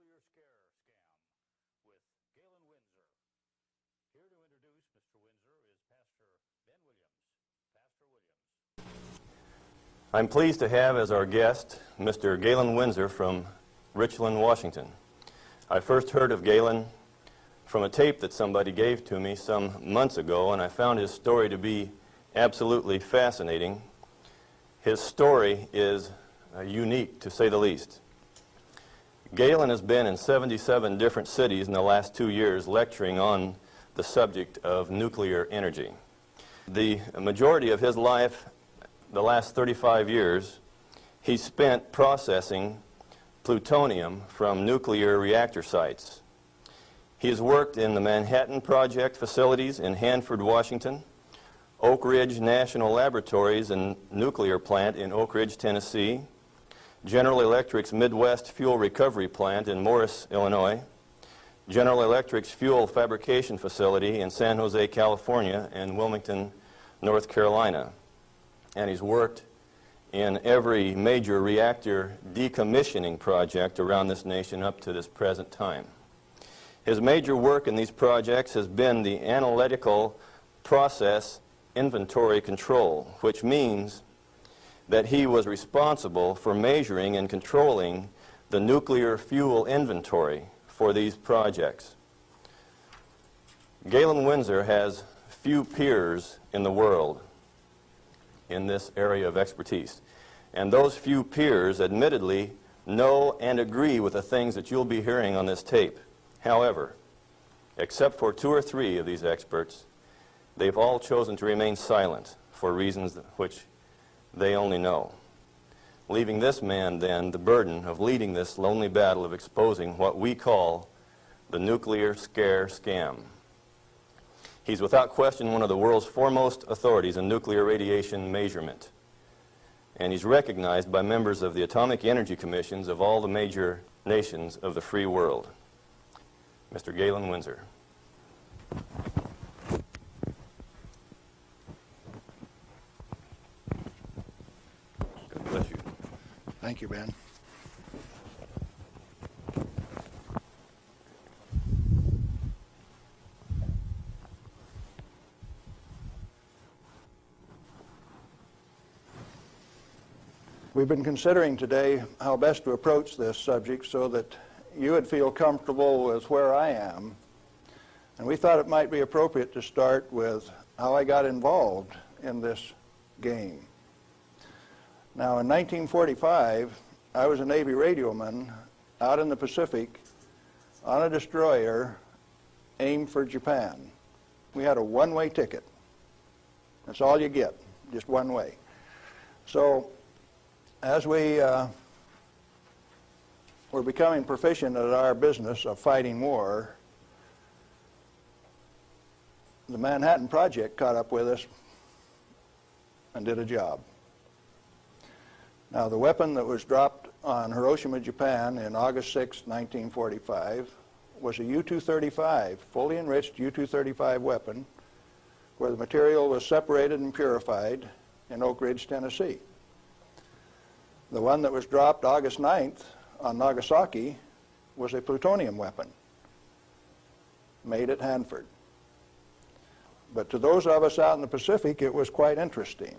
nuclear scare scam with Galen Winsor. Here to introduce Mr. Winsor is Pastor Ben Williams. Pastor Williams. I'm pleased to have as our guest Mr. Galen Winsor from Richland, Washington. I first heard of Galen from a tape that somebody gave to me some months ago, and I found his story to be absolutely fascinating. His story is unique, to say the least. Galen has been in 77 different cities in the last 2 years lecturing on the subject of nuclear energy. The majority of his life, the last 35 years, he spent processing plutonium from nuclear reactor sites. He has worked in the Manhattan Project facilities in Hanford, Washington, Oak Ridge National Laboratories and Nuclear Plant in Oak Ridge, Tennessee, General Electric's Midwest Fuel Recovery Plant in Morris, Illinois, General Electric's Fuel Fabrication Facility in San Jose, California, and Wilmington, North Carolina. And he's worked in every major reactor decommissioning project around this nation up to this present time. His major work in these projects has been the analytical process inventory control, which means that he was responsible for measuring and controlling the nuclear fuel inventory for these projects. Galen Winsor has few peers in the world in this area of expertise. And those few peers admittedly know and agree with the things that you'll be hearing on this tape. However, except for 2 or 3 of these experts, they've all chosen to remain silent for reasons which they only know, leaving this man then the burden of leading this lonely battle of exposing what we call the nuclear scare scam. He's without question one of the world's foremost authorities in nuclear radiation measurement, and he's recognized by members of the Atomic Energy Commissions of all the major nations of the free world. Mr. Galen Winsor. God bless you. Thank you, Ben. We've been considering today how best to approach this subject so that you would feel comfortable with where I am. And we thought it might be appropriate to start with how I got involved in this game. Now, in 1945, I was a Navy radioman out in the Pacific on a destroyer aimed for Japan. We had a one-way ticket. That's all you get, just one way. So, as we were becoming proficient at our business of fighting war, the Manhattan Project caught up with us and did a job. Now, the weapon that was dropped on Hiroshima, Japan in August 6, 1945 was a U-235, fully enriched U-235 weapon, where the material was separated and purified in Oak Ridge, Tennessee. The one that was dropped August 9th on Nagasaki was a plutonium weapon made at Hanford. But to those of us out in the Pacific, it was quite interesting.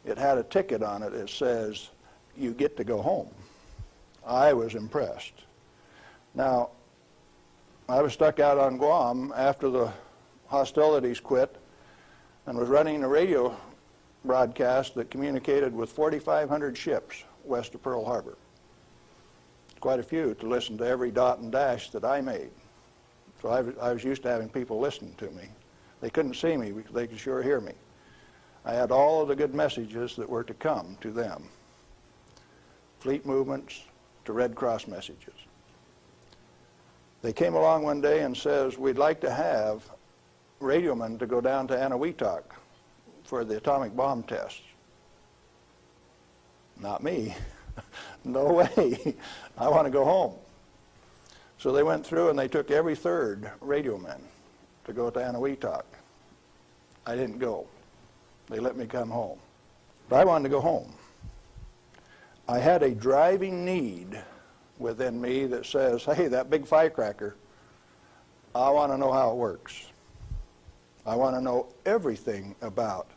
It had a ticket on it that says, "You get to go home." I was impressed. Now, I was stuck out on Guam after the hostilities quit and was running a radio broadcast that communicated with 4,500 ships west of Pearl Harbor. Quite a few to listen to every dot and dash that I made. So I was used to having people listening to me. They couldn't see me, but they could sure hear me. I had all of the good messages that were to come to them. Fleet movements to Red Cross messages. They came along one day and says, "We'd like to have radiomen to go down to Eniwetok for the atomic bomb tests." Not me. No way. I want to go home. So they went through and they took every 3rd radioman to go to Eniwetok. I didn't go. They let me come home. But I wanted to go home. I had a driving need within me that says, hey, that big firecracker, I want to know how it works. I want to know everything about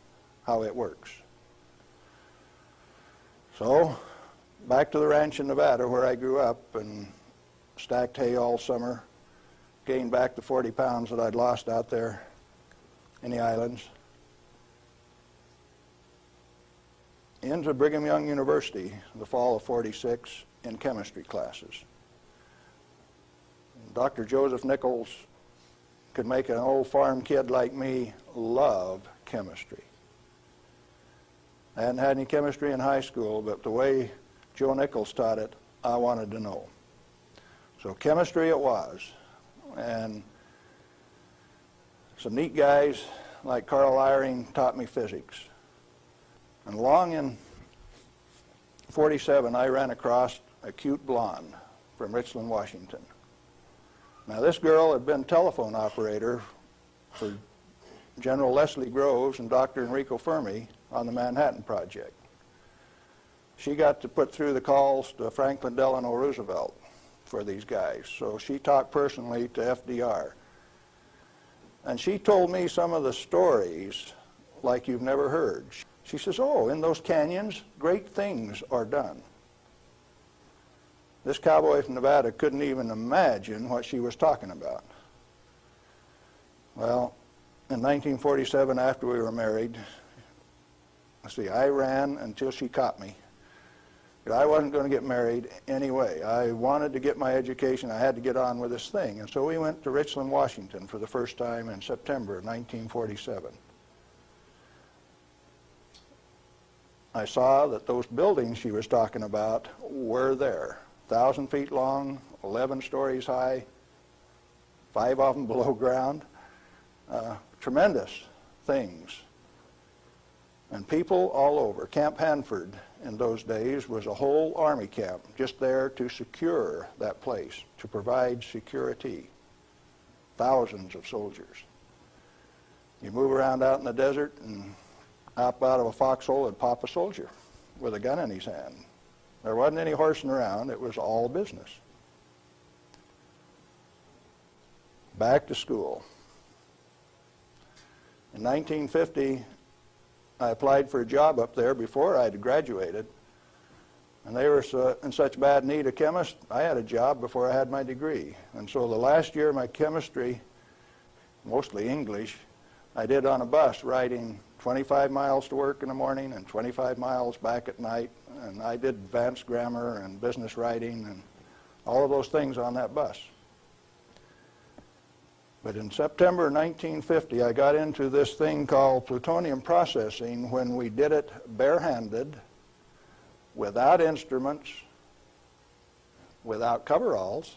how it works. So, back to the ranch in Nevada where I grew up and stacked hay all summer, gained back the 40 pounds that I'd lost out there in the islands. Into Brigham Young University in the fall of '46 in chemistry classes. Dr. Joseph Nichols could make an old farm kid like me love chemistry. I hadn't had any chemistry in high school, but the way Joe Nichols taught it, I wanted to know. So chemistry it was. And some neat guys like Carl Eyring taught me physics. And along in '47, I ran across a cute blonde from Richland, Washington. Now this girl had been telephone operator for General Leslie Groves and Dr. Enrico Fermi on the Manhattan Project. She got to put through the calls to Franklin Delano Roosevelt for these guys, so she talked personally to FDR. And she told me some of the stories like you've never heard. She says, oh, in those canyons, great things are done. This cowboy from Nevada couldn't even imagine what she was talking about. Well, in 1947, after we were married, I ran until she caught me. But I wasn't going to get married anyway. I wanted to get my education. I had to get on with this thing. And so we went to Richland, Washington for the first time in September of 1947. I saw that those buildings she was talking about were there. 1,000 feet long, 11 stories high, 5 of them below ground. Tremendous things. And people all over. Camp Hanford in those days was a whole army camp just there to secure that place, to provide security. Thousands of soldiers. You move around out in the desert and up out of a foxhole would pop a soldier with a gun in his hand. There wasn't any horsing around. It was all business. Back to school. In 1950, I applied for a job up there before I had graduated, and they were in such bad need of chemists, I had a job before I had my degree. And so the last year of my chemistry, mostly English, I did on a bus, riding 25 miles to work in the morning and 25 miles back at night, and I did advanced grammar and business writing and all of those things on that bus. But in September 1950, I got into this thing called plutonium processing when we did it barehanded, without instruments, without coveralls.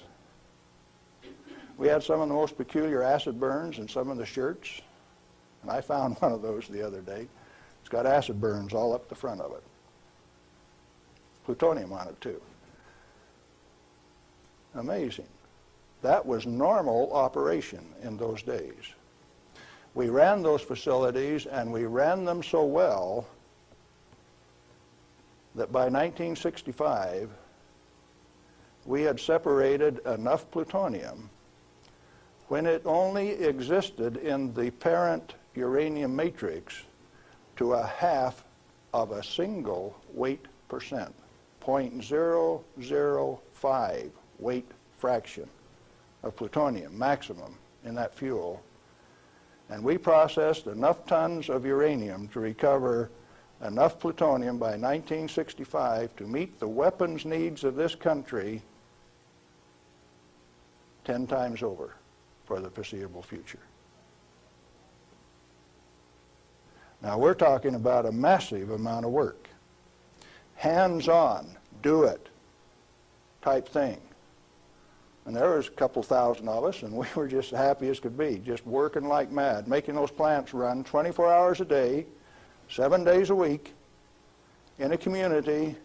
We had some of the most peculiar acid burns in some of the shirts, and I found one of those the other day. It's got acid burns all up the front of it. Plutonium on it, too. Amazing. That was normal operation in those days. We ran those facilities, and we ran them so well that by 1965, we had separated enough plutonium when it only existed in the parent uranium matrix to a half of a single weight percent, 0.005 weight fraction of plutonium maximum in that fuel. And we processed enough tons of uranium to recover enough plutonium by 1965 to meet the weapons needs of this country 10 times over for the foreseeable future. Now we're talking about a massive amount of work. Hands-on, do it type thing. And there was a couple thousand of us, and we were just happy as could be, just working like mad, making those plants run 24 hours a day, 7 days a week, in a community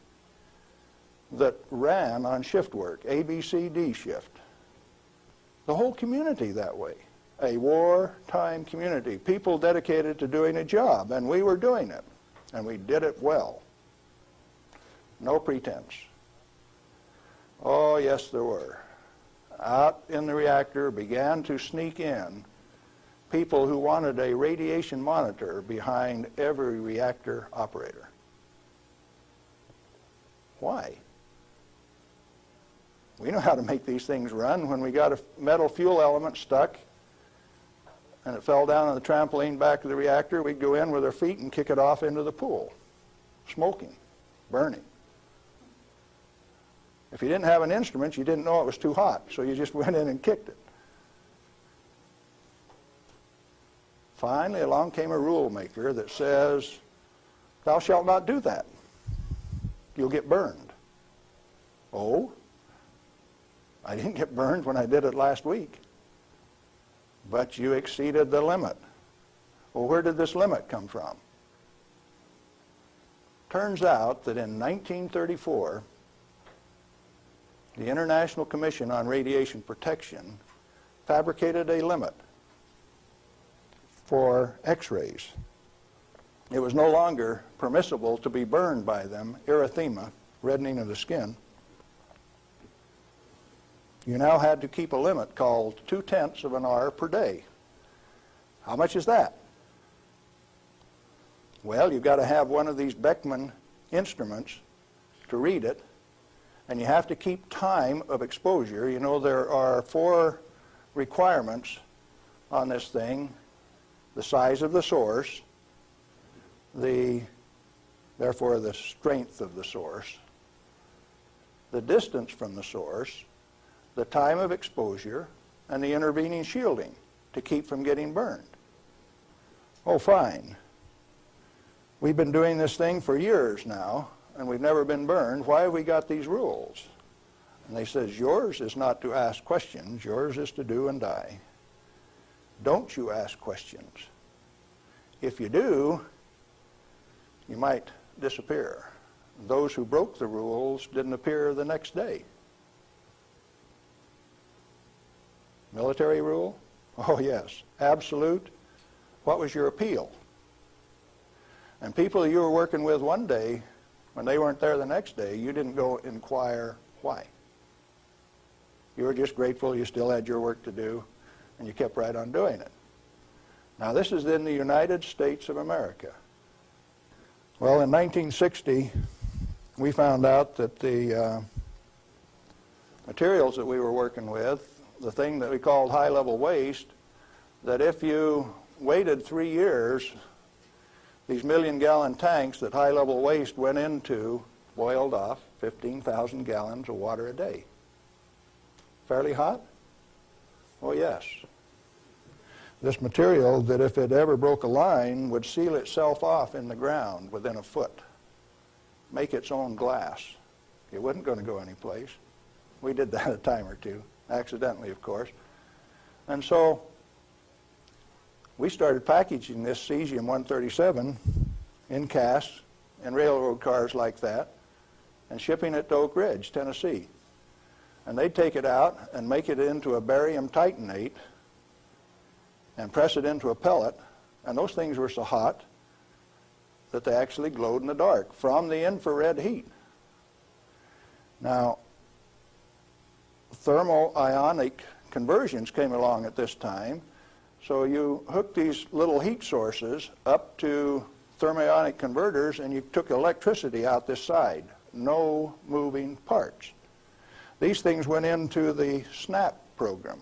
that ran on shift work, A, B, C, D shift. The whole community that way. A wartime community, people dedicated to doing a job, and we were doing it, and we did it well. No pretense. Oh, yes, there were. Out in the reactor began to sneak in people who wanted a radiation monitor behind every reactor operator. Why? We know how to make these things run. When we got a metal fuel element stuck and it fell down on the trampoline back of the reactor, we'd go in with our feet and kick it off into the pool, smoking, burning. If you didn't have an instrument, you didn't know it was too hot, so you just went in and kicked it. Finally, along came a rule maker that says, thou shalt not do that. You'll get burned. Oh, I didn't get burned when I did it last week. But you exceeded the limit. Well, where did this limit come from? Turns out that in 1934, the International Commission on Radiation Protection fabricated a limit for X-rays. It was no longer permissible to be burned by them, erythema, reddening of the skin. You now had to keep a limit called 0.2 of an hour per day. How much is that? Well, you've got to have one of these Beckman instruments to read it, and you have to keep time of exposure. You know, there are 4 requirements on this thing: the size of the source, therefore the strength of the source, the distance from the source, the time of exposure, and the intervening shielding to keep from getting burned. Oh, fine. We've been doing this thing for years now, and we've never been burned. Why have we got these rules? And they says, yours is not to ask questions, yours is to do and die. Don't you ask questions. If you do, you might disappear. Those who broke the rules didn't appear the next day. Military rule? Oh, yes. Absolute. What was your appeal? And people you were working with one day, when they weren't there the next day, you didn't go inquire why. You were just grateful you still had your work to do, and you kept right on doing it. Now, this is in the United States of America. Well, in 1960, we found out that the materials that we were working with, the thing that we called high-level waste, that if you waited 3 years, these million-gallon tanks that high-level waste went into boiled off 15,000 gallons of water a day. Fairly hot? Oh, yes. This material that if it ever broke a line would seal itself off in the ground within a foot, make its own glass. It wasn't going to go anyplace. We did that a time or two, accidentally, of course. And so we started packaging this cesium-137 in casks and railroad cars like that and shipping it to Oak Ridge, Tennessee. And they'd take it out and make it into a barium titanate and press it into a pellet, and those things were so hot that they actually glowed in the dark from the infrared heat. Now, thermo-ionic conversions came along at this time, so you hooked these little heat sources up to thermionic converters and you took electricity out this side. No moving parts. These things went into the SNAP program.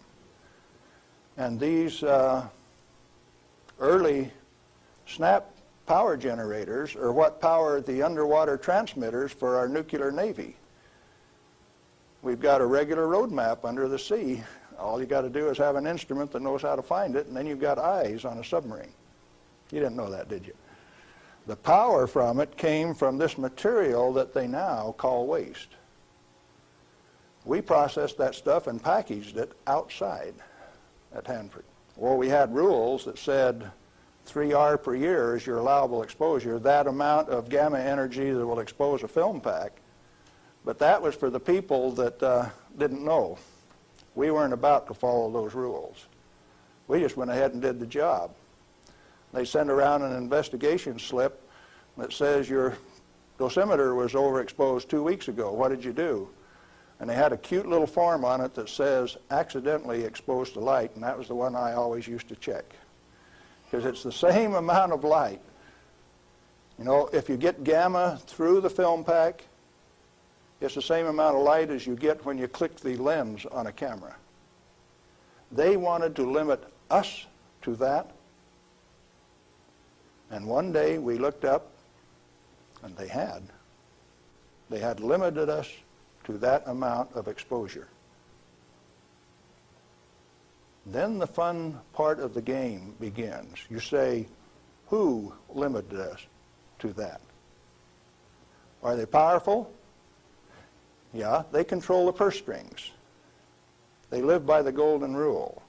And these early SNAP power generators are what powered the underwater transmitters for our nuclear navy. We've got a regular road map under the sea. All you got to do is have an instrument that knows how to find it, and then you've got eyes on a submarine. You didn't know that, did you? The power from it came from this material that they now call waste. We processed that stuff and packaged it outside at Hanford. Well, we had rules that said 3R per year is your allowable exposure, that amount of gamma energy that will expose a film pack. But that was for the people that didn't know. We weren't about to follow those rules. We just went ahead and did the job. They send around an investigation slip that says your dosimeter was overexposed 2 weeks ago. What did you do? And they had a cute little form on it that says accidentally exposed to light, and that was the one I always used to check. Because it's the same amount of light. You know, if you get gamma through the film pack, it's the same amount of light as you get when you click the lens on a camera. They wanted to limit us to that. And one day we looked up, and they had limited us to that amount of exposure. Then the fun part of the game begins. You say, who limited us to that? Are they powerful? Yeah, they control the purse strings. They live by the golden rule.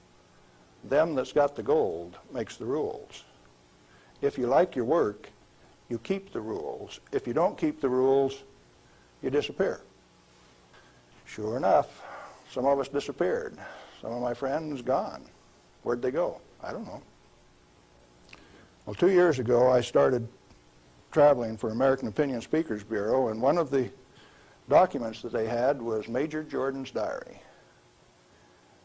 Them that's got the gold makes the rules. If you like your work, you keep the rules. If you don't keep the rules, you disappear. Sure enough, some of us disappeared. Some of my friends gone. Where'd they go? I don't know. Well, 2 years ago, I started traveling for American Opinion Speakers Bureau, and one of the documents that they had was Major Jordan's diary.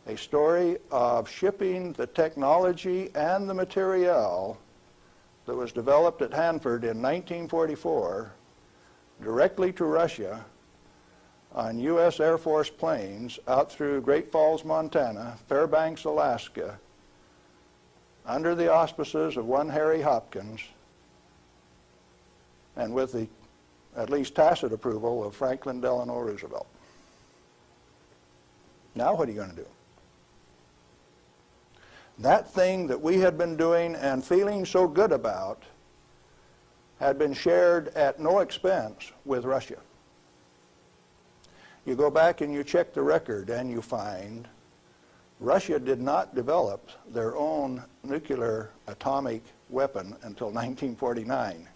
A story of shipping the technology and the materiel that was developed at Hanford in 1944 directly to Russia on U.S. Air Force planes out through Great Falls, Montana, Fairbanks, Alaska, under the auspices of one Harry Hopkins, and with the at least tacit approval of Franklin Delano Roosevelt. Now what are you going to do? That thing that we had been doing and feeling so good about had been shared at no expense with Russia. You go back and you check the record and you find Russia did not develop their own nuclear atomic weapon until 1949,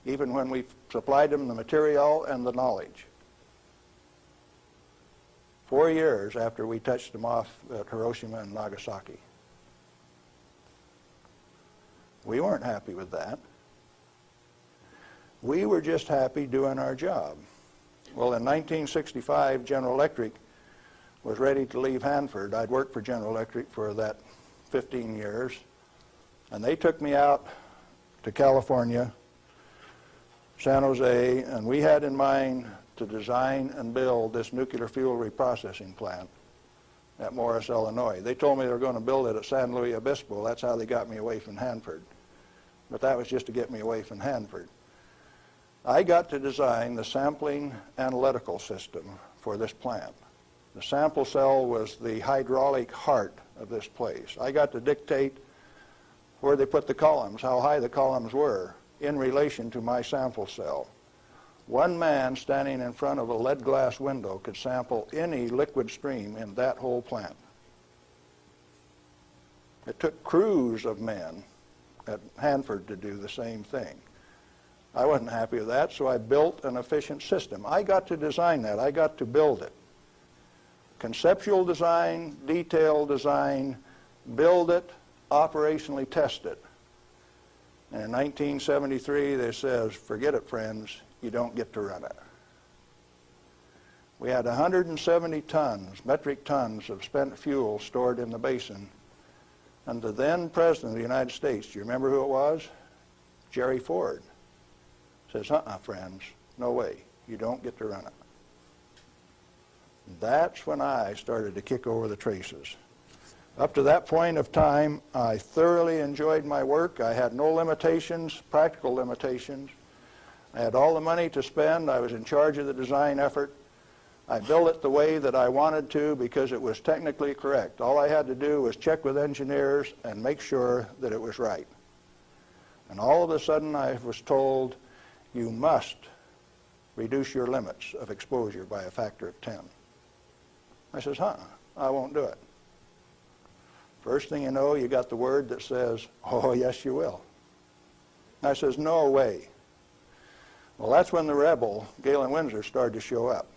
even when we supplied them the material and the knowledge. 4 years after we touched them off at Hiroshima and Nagasaki. We weren't happy with that. We were just happy doing our job. Well, in 1965, General Electric was ready to leave Hanford. I'd worked for General Electric for that 15 years, and they took me out to California, San Jose, and we had in mind to design and build this nuclear fuel reprocessing plant at Morris, Illinois. They told me they were going to build it at San Luis Obispo. That's how they got me away from Hanford. But that was just to get me away from Hanford. I got to design the sampling analytical system for this plant. The sample cell was the hydraulic heart of this place. I got to dictate where they put the columns, how high the columns were in relation to my sample cell. One man standing in front of a lead glass window could sample any liquid stream in that whole plant. It took crews of men at Hanford to do the same thing. I wasn't happy with that, so I built an efficient system. I got to design that. I got to build it. Conceptual design, detailed design, build it, operationally test it. And in 1973, they says, forget it, friends, you don't get to run it. We had 170 tons, metric tons of spent fuel stored in the basin. And the then President of the United States, do you remember who it was? Jerry Ford. Says, friends, no way, you don't get to run it. That's when I started to kick over the traces. Up to that point of time, I thoroughly enjoyed my work. I had no limitations, practical limitations. I had all the money to spend. I was in charge of the design effort. I built it the way that I wanted to because it was technically correct. All I had to do was check with engineers and make sure that it was right. And all of a sudden I was told, you must reduce your limits of exposure by a factor of 10. I says, I won't do it. First thing you know, you got the word that says, oh, yes, you will. I says, no way. Well, that's when the rebel, Galen Winsor, started to show up.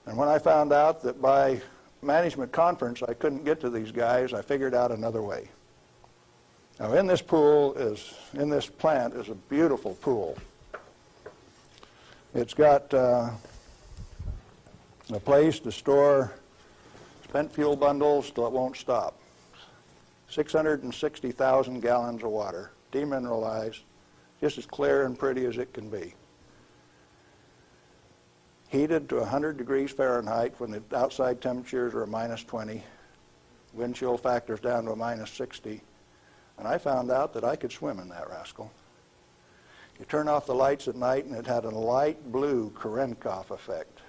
And when I found out that by management conference I couldn't get to these guys, I figured out another way. Now, in this plant is a beautiful pool. It's got a place to store spent fuel bundles till it won't stop. 660,000 gallons of water, demineralized, just as clear and pretty as it can be. Heated to 100 degrees Fahrenheit when the outside temperatures are minus 20, wind chill factors down to a minus 60, and I found out that I could swim in that rascal. You turn off the lights at night and it had a light blue Cherenkov effect.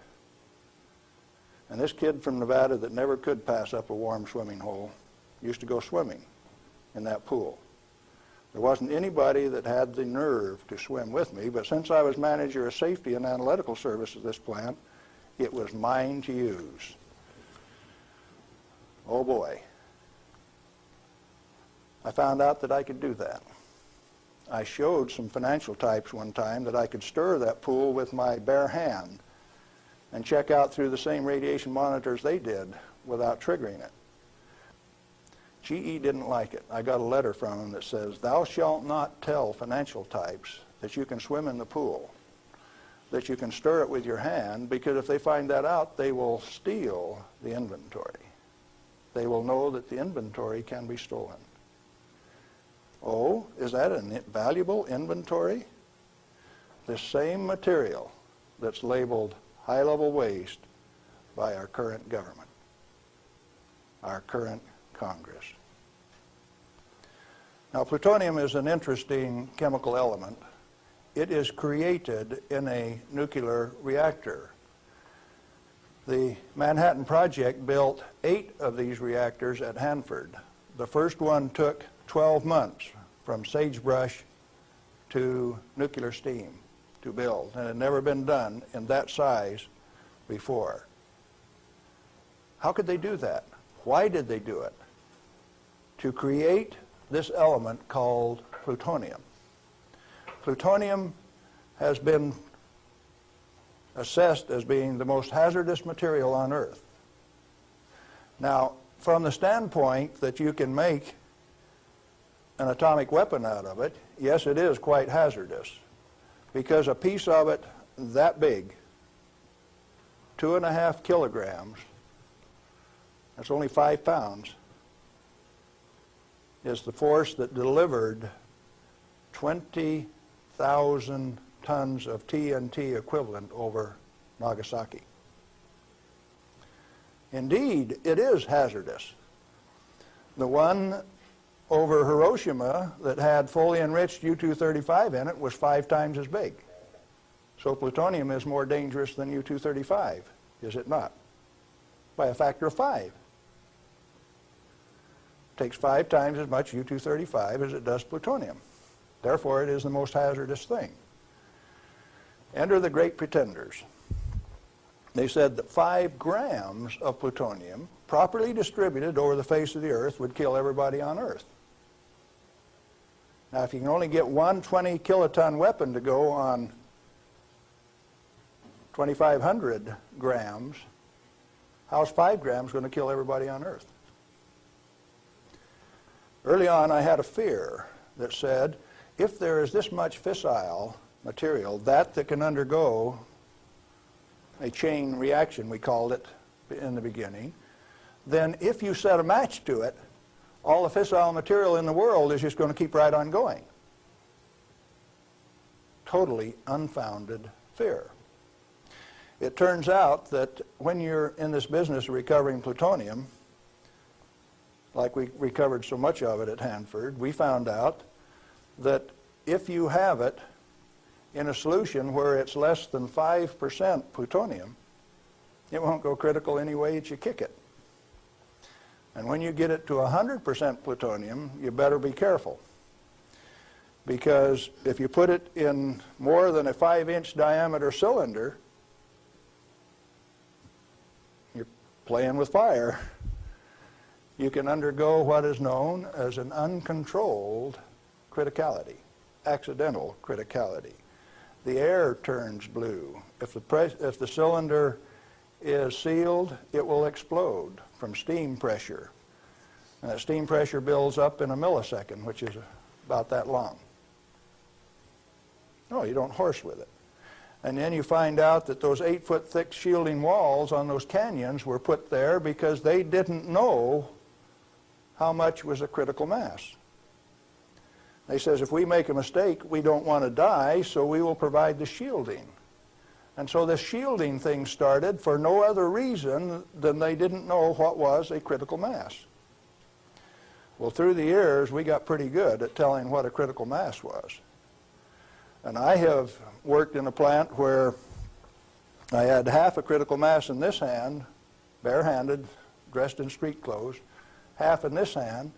And this kid from Nevada that never could pass up a warm swimming hole used to go swimming in that pool. There wasn't anybody that had the nerve to swim with me, but since I was manager of safety and analytical service at this plant, it was mine to use. Oh boy. I found out that I could do that. I showed some financial types one time that I could stir that pool with my bare hand and check out through the same radiation monitors they did without triggering it. GE didn't like it. I got a letter from him that says, "Thou shalt not tell financial types that you can swim in the pool, that you can stir it with your hand, because if they find that out, they will steal the inventory. They will know that the inventory can be stolen." Oh, is that a valuable inventory? The same material that's labeled high-level waste by our current government, our current Congress. Now, plutonium is an interesting chemical element. It is created in a nuclear reactor. The Manhattan Project built 8 of these reactors at Hanford. The first one took 12 months from sagebrush to nuclear steam to build, and it had never been done in that size before. How could they do that? Why did they do it? To create this element called plutonium. Plutonium has been assessed as being the most hazardous material on Earth. Now, from the standpoint that you can make an atomic weapon out of it, yes, it is quite hazardous, because a piece of it that big, 2.5 kilograms, that's only 5 pounds, is the force that delivered 20,000 tons of TNT equivalent over Nagasaki. Indeed, it is hazardous. The one over Hiroshima that had fully enriched U-235 in it was 5 times as big. So plutonium is more dangerous than U-235, is it not? By a factor of 5. It takes 5 times as much U-235 as it does plutonium. Therefore, it is the most hazardous thing. Enter the great pretenders. They said that 5 grams of plutonium, properly distributed over the face of the Earth, would kill everybody on Earth. Now, if you can only get one 20-kiloton weapon to go on 2,500 grams, how's 5 grams going to kill everybody on Earth? Early on, I had a fear that said, if there is this much fissile material, that can undergo a chain reaction, we called it in the beginning, then if you set a match to it, all the fissile material in the world is just going to keep right on going. Totally unfounded fear. It turns out that when you're in this business of recovering plutonium, like we recovered so much of it at Hanford, we found out that if you have it in a solution where it's less than 5% plutonium, it won't go critical any way that you kick it. And when you get it to 100% plutonium, you better be careful. Because if you put it in more than a 5-inch diameter cylinder, you're playing with fire. You can undergo what is known as an uncontrolled criticality, accidental criticality. The air turns blue. If the cylinder is sealed, it will explode from steam pressure. And that steam pressure builds up in a millisecond, which is about that long. No, you don't horse with it. And then you find out that those 8-foot thick shielding walls on those canyons were put there because they didn't know how much was a critical mass. They says, if we make a mistake, we don't want to die, so we will provide the shielding. And so the shielding thing started for no other reason than they didn't know what was a critical mass. Well, through the years, we got pretty good at telling what a critical mass was. And I have worked in a plant where I had half a critical mass in this hand, barehanded, dressed in street clothes, half in this hand,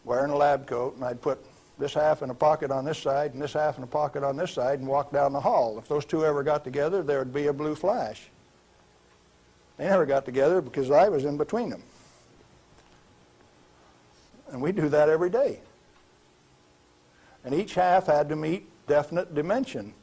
wearing a lab coat, and I'd put this half in a pocket on this side and this half in a pocket on this side and walk down the hall. If those two ever got together, there would be a blue flash. They never got together because I was in between them. And we do that every day. And each half had to meet definite dimension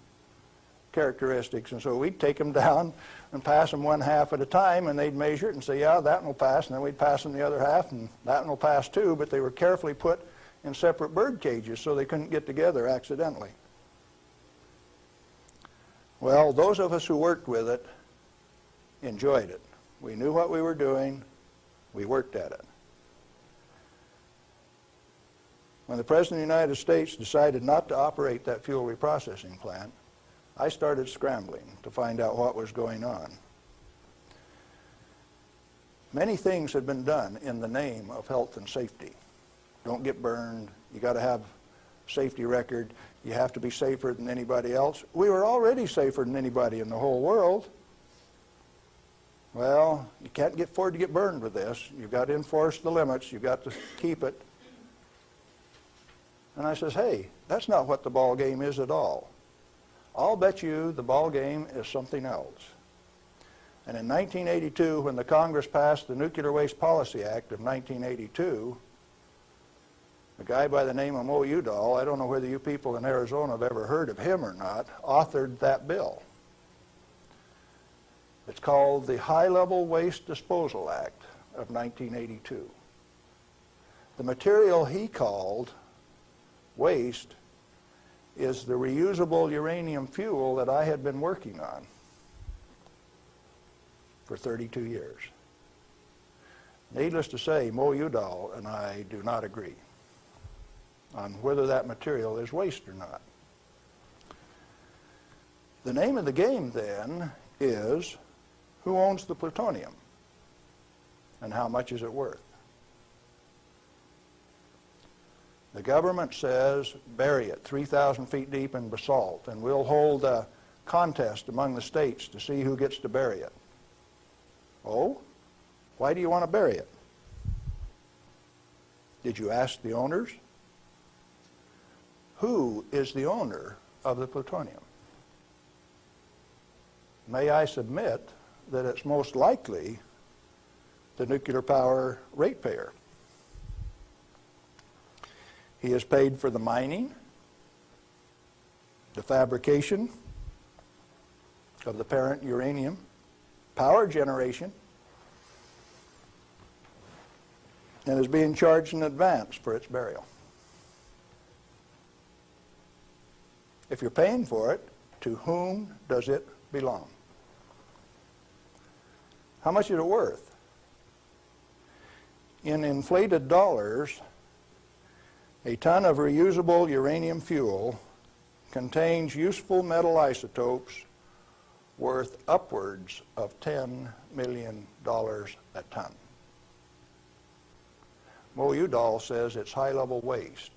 characteristics. And so we'd take them down and pass them one half at a time, and they'd measure it and say, yeah, that one will pass. And then we'd pass them the other half, and that one will pass too. But they were carefully put in separate bird cages so they couldn't get together accidentally. Well, those of us who worked with it enjoyed it. We knew what we were doing. We worked at it. When the President of the United States decided not to operate that fuel reprocessing plant, I started scrambling to find out what was going on. Many things had been done in the name of health and safety. Don't get burned. You got to have a safety record. You have to be safer than anybody else. We were already safer than anybody in the whole world. Well, you can't afford to get burned with this. You've got to enforce the limits. You've got to keep it. And I says, hey, that's not what the ball game is at all. I'll bet you the ball game is something else. And in 1982, when the Congress passed the Nuclear Waste Policy Act of 1982, a guy by the name of Mo Udall, I don't know whether you people in Arizona have ever heard of him or not, authored that bill. It's called the High-Level Waste Disposal Act of 1982. The material he called waste is the reusable uranium fuel that I had been working on for 32 years. Needless to say, Mo Udall and I do not agree on whether that material is waste or not. The name of the game then is, who owns the plutonium and how much is it worth? The government says, bury it 3,000 feet deep in basalt, and we'll hold a contest among the states to see who gets to bury it. Oh? Why do you want to bury it? Did you ask the owners? Who is the owner of the plutonium? May I submit that it's most likely the nuclear power ratepayer. He is paid for the mining, the fabrication of the parent uranium, power generation, and is being charged in advance for its burial. If you're paying for it, to whom does it belong? How much is it worth? In inflated dollars, a ton of reusable uranium fuel contains useful metal isotopes worth upwards of $10 million a ton. Mo Udall says it's high-level waste.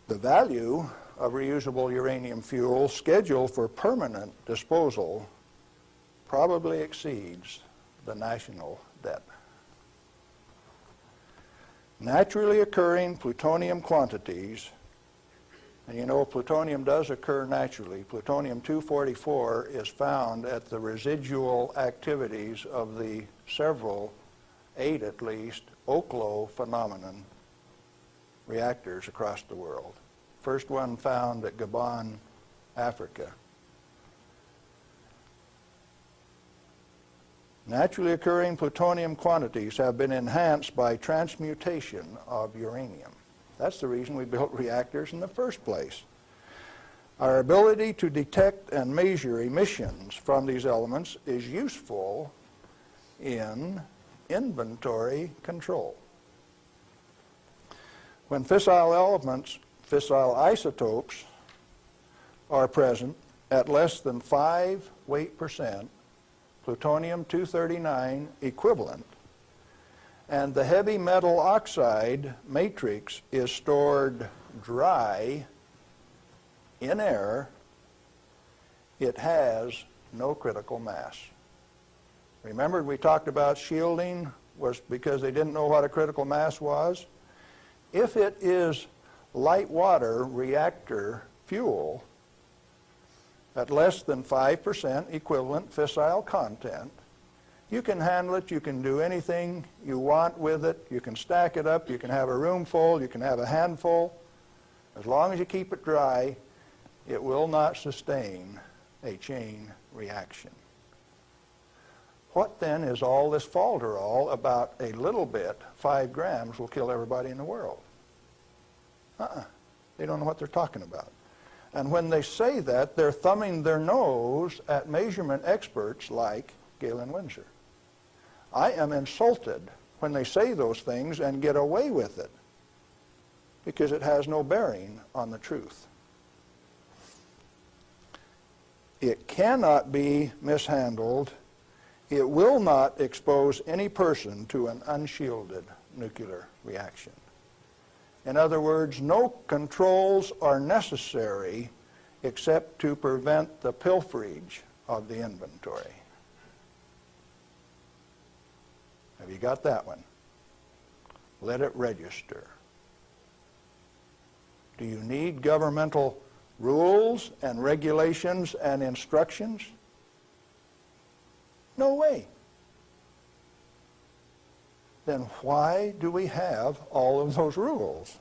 The value of reusable uranium fuel scheduled for permanent disposal probably exceeds the national debt. Naturally occurring plutonium quantities, and you know plutonium does occur naturally. Plutonium-244 is found at the residual activities of the several, 8 at least, Oklo phenomenon reactors across the world. First one found at Gabon, Africa. Naturally occurring plutonium quantities have been enhanced by transmutation of uranium. That's the reason we built reactors in the first place. Our ability to detect and measure emissions from these elements is useful in inventory control. When fissile elements, fissile isotopes, are present at less than 5 weight percent, plutonium-239 equivalent, and the heavy metal oxide matrix is stored dry in air, it has no critical mass. Remember, we talked about shielding was because they didn't know what a critical mass was? If it is light water reactor fuel at less than 5% equivalent fissile content, you can handle it, you can do anything you want with it, you can stack it up, you can have a room full, you can have a handful. As long as you keep it dry, it will not sustain a chain reaction. What then is all this falderall about a little bit, 5 grams, will kill everybody in the world? They don't know what they're talking about. And when they say that, they're thumbing their nose at measurement experts like Galen Winsor. I am insulted when they say those things and get away with it, because it has no bearing on the truth. It cannot be mishandled. It will not expose any person to an unshielded nuclear reaction. In other words, no controls are necessary except to prevent the pilferage of the inventory. Have you got that one? Let it register. Do you need governmental rules and regulations and instructions? No way. Then why do we have all of those rules?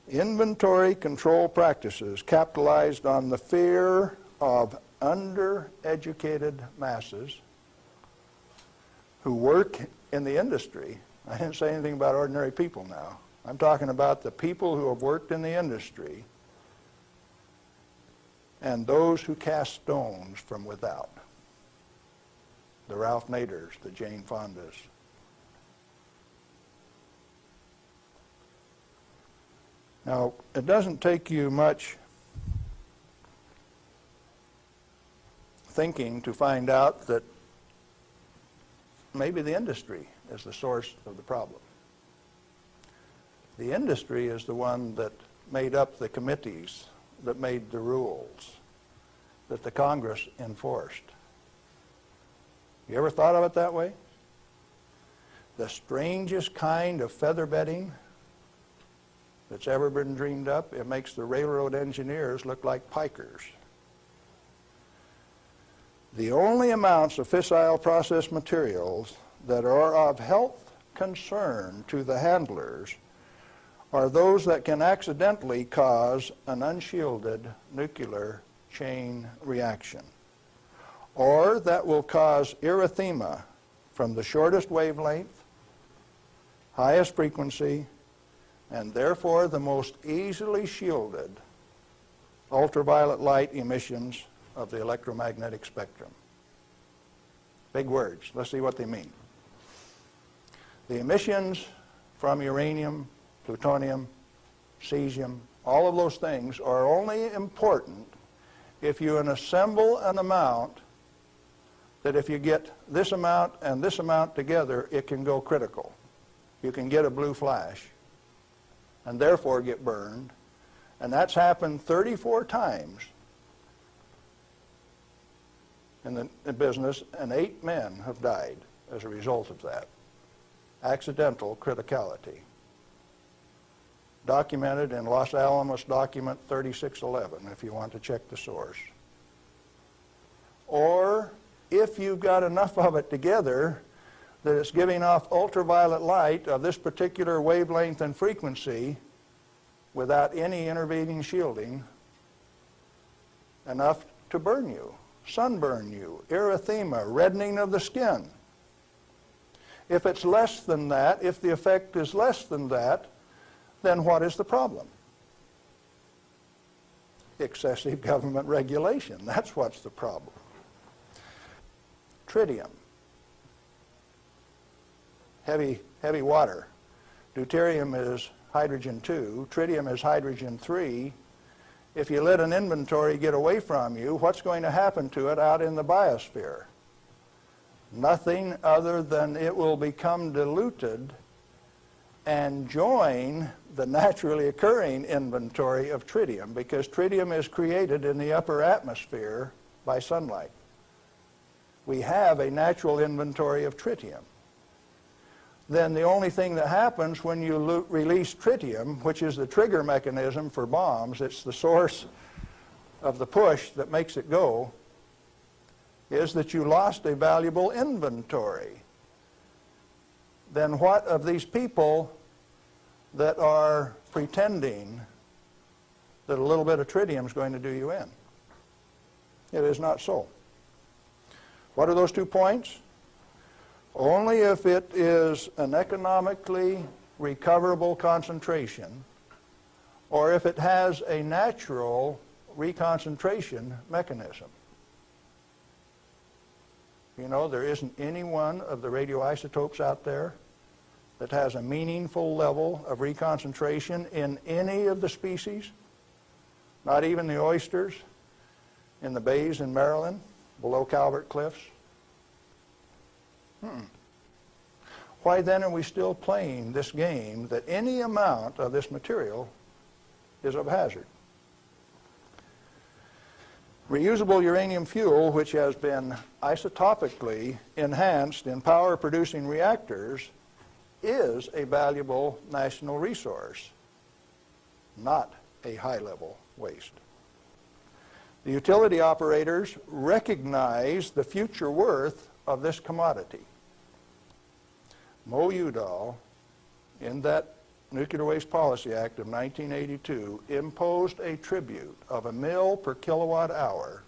Inventory control practices capitalized on the fear of undereducated masses who work in the industry. I didn't say anything about ordinary people now. I'm talking about the people who have worked in the industry and those who cast stones from without. The Ralph Naders, the Jane Fondas. Now, it doesn't take you much thinking to find out that maybe the industry is the source of the problem. The industry is the one that made up the committees that made the rules that the Congress enforced. You ever thought of it that way? The strangest kind of feather bedding that's ever been dreamed up, it makes the railroad engineers look like pikers. The only amounts of fissile process materials that are of health concern to the handlers are those that can accidentally cause an unshielded nuclear chain reaction, or that will cause erythema from the shortest wavelength, highest frequency, and therefore the most easily shielded ultraviolet light emissions of the electromagnetic spectrum. Big words. Let's see what they mean. The emissions from uranium, plutonium, cesium, all of those things are only important if you assemble an amount that if you get this amount and this amount together, it can go critical. You can get a blue flash and therefore get burned. And that's happened 34 times in the business, and 8 men have died as a result of that. Accidental criticality. Documented in Los Alamos document 3611, if you want to check the source. Or if you've got enough of it together that it's giving off ultraviolet light of this particular wavelength and frequency without any intervening shielding, enough to burn you, sunburn you, erythema, reddening of the skin. If it's less than that, if the effect is less than that, then what is the problem? excessive government regulation. That's what's the problem. Tritium, heavy water. Deuterium is hydrogen 2. Tritium is hydrogen 3. If you let an inventory get away from you, what's going to happen to it out in the biosphere? Nothing other than it will become diluted and join the naturally occurring inventory of tritium, because tritium is created in the upper atmosphere by sunlight. We have a natural inventory of tritium. Then the only thing that happens when you release tritium, which is the trigger mechanism for bombs, it's the source of the push that makes it go, is that you lost a valuable inventory. Then what of these people that are pretending that a little bit of tritium is going to do you in? It is not so. What are those 2 points? Only if it is an economically recoverable concentration, or if it has a natural reconcentration mechanism. You know, there isn't any one of the radioisotopes out there that has a meaningful level of reconcentration in any of the species, not even the oysters in the bays in Maryland, below Calvert Cliffs. Why then are we still playing this game that any amount of this material is of hazard? Reusable uranium fuel, which has been isotopically enhanced in power-producing reactors, is a valuable national resource, not a high-level waste. The utility operators recognize the future worth of this commodity. Mo Udall, in that Nuclear Waste Policy Act of 1982, imposed a tribute of $1 per kilowatt hour,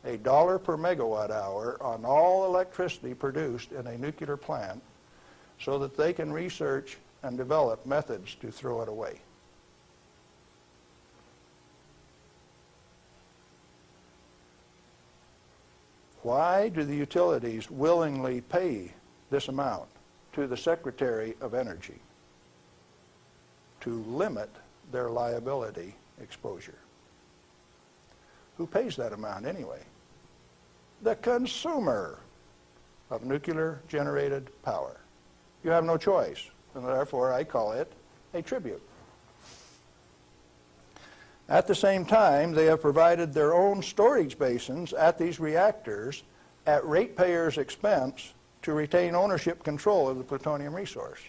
$1 per megawatt hour on all electricity produced in a nuclear plant, so that they can research and develop methods to throw it away. Why do the utilities willingly pay this amount to the Secretary of Energy? To limit their liability exposure. Who pays that amount anyway? The consumer of nuclear generated power. You have no choice, and therefore I call it a tribute. At the same time, they have provided their own storage basins at these reactors at ratepayers' expense to retain ownership control of the plutonium resource.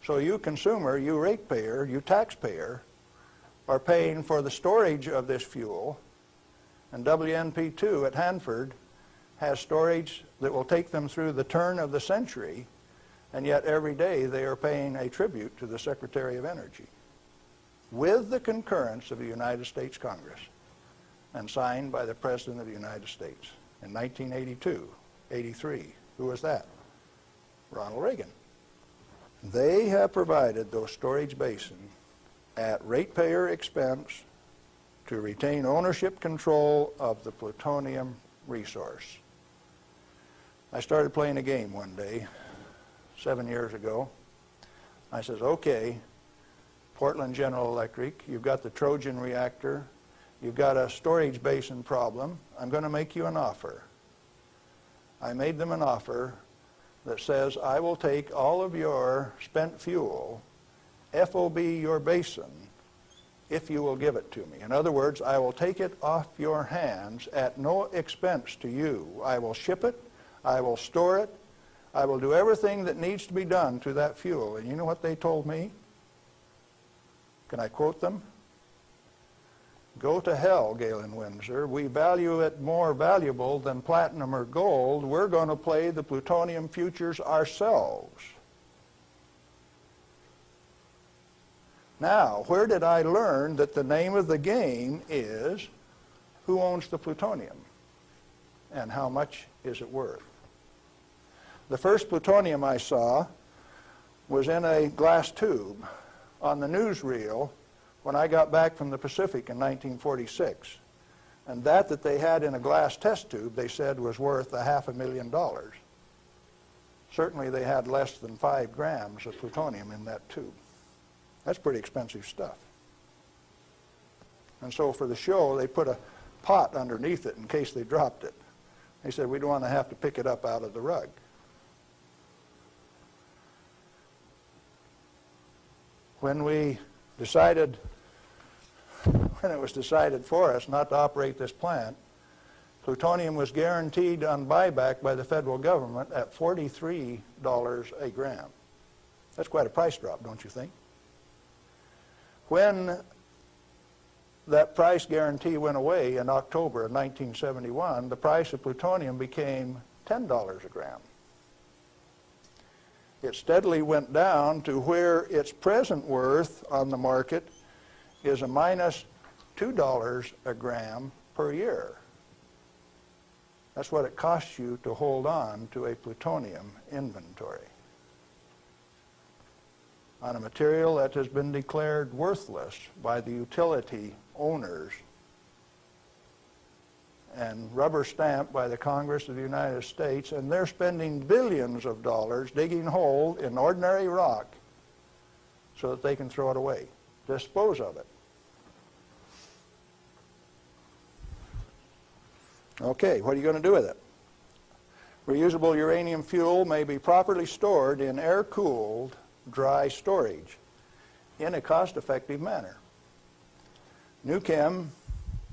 So you consumer, you ratepayer, you taxpayer, are paying for the storage of this fuel, and WNP2 at Hanford has storage that will take them through the turn of the century, and yet every day they are paying a tribute to the Secretary of Energy, with the concurrence of the United States Congress, and signed by the President of the United States in 1982, 83. Who was that? Ronald Reagan. They have provided those storage basins at ratepayer expense to retain ownership control of the plutonium resource. I started playing a game one day, 7 years ago. I says, okay, Portland General Electric, you've got the Trojan reactor, you've got a storage basin problem, I'm going to make you an offer. I made them an offer that says, I will take all of your spent fuel, FOB your basin, if you will give it to me. In other words, I will take it off your hands at no expense to you. I will ship it, I will store it, I will do everything that needs to be done to that fuel. And you know what they told me? Can I quote them? Go to hell, Galen Winsor. We value it more valuable than platinum or gold. We're going to play the plutonium futures ourselves. Now, where did I learn that the name of the game is who owns the plutonium and how much is it worth? The first plutonium I saw was in a glass tube. On the newsreel, when I got back from the Pacific in 1946. And that they had in a glass test tube, they said, was worth $500,000. Certainly they had less than 5 grams of plutonium in that tube. That's pretty expensive stuff. And so for the show, they put a pot underneath it in case they dropped it. They said, we don't want to have to pick it up out of the rug. When it was decided for us not to operate this plant, plutonium was guaranteed on buyback by the federal government at $43 a gram. That's quite a price drop, don't you think? When that price guarantee went away in October of 1971, the price of plutonium became $10 a gram. It steadily went down to where its present worth on the market is a minus $2 a gram per year. That's what it costs you to hold on to a plutonium inventory on a material that has been declared worthless by the utility owners and rubber stamped by the Congress of the United States, and they're spending billions of dollars digging holes in ordinary rock so that they can throw it away, dispose of it. Okay, what are you going to do with it? Reusable uranium fuel may be properly stored in air-cooled, dry storage in a cost-effective manner. Nuchem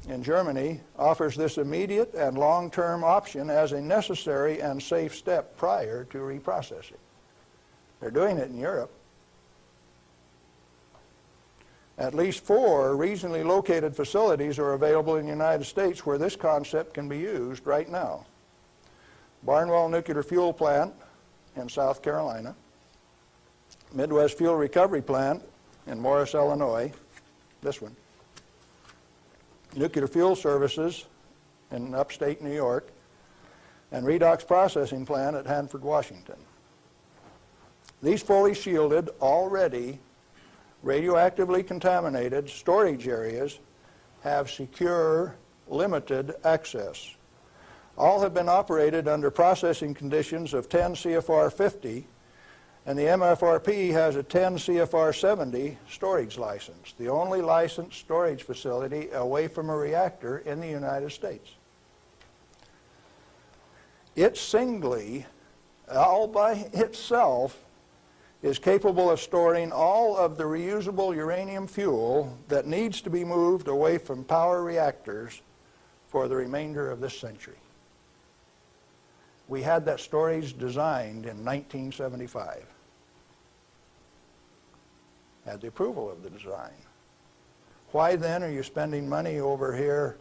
in Germany offers this immediate and long-term option as a necessary and safe step prior to reprocessing. They're doing it in Europe. At least 4 regionally located facilities are available in the United States where this concept can be used right now. Barnwell Nuclear Fuel Plant in South Carolina, Midwest Fuel Recovery Plant in Morris, Illinois, this one, Nuclear Fuel Services in upstate New York, and Redox Processing Plant at Hanford, Washington. These fully shielded, already radioactively contaminated storage areas have secure, limited access. All have been operated under processing conditions of 10 CFR 50, and the MFRP has a 10 CFR 70 storage license, the only licensed storage facility away from a reactor in the United States. It singly, all by itself, is capable of storing all of the reusable uranium fuel that needs to be moved away from power reactors for the remainder of this century. We had that storage designed in 1975. Had the approval of the design. Why then are you spending money over here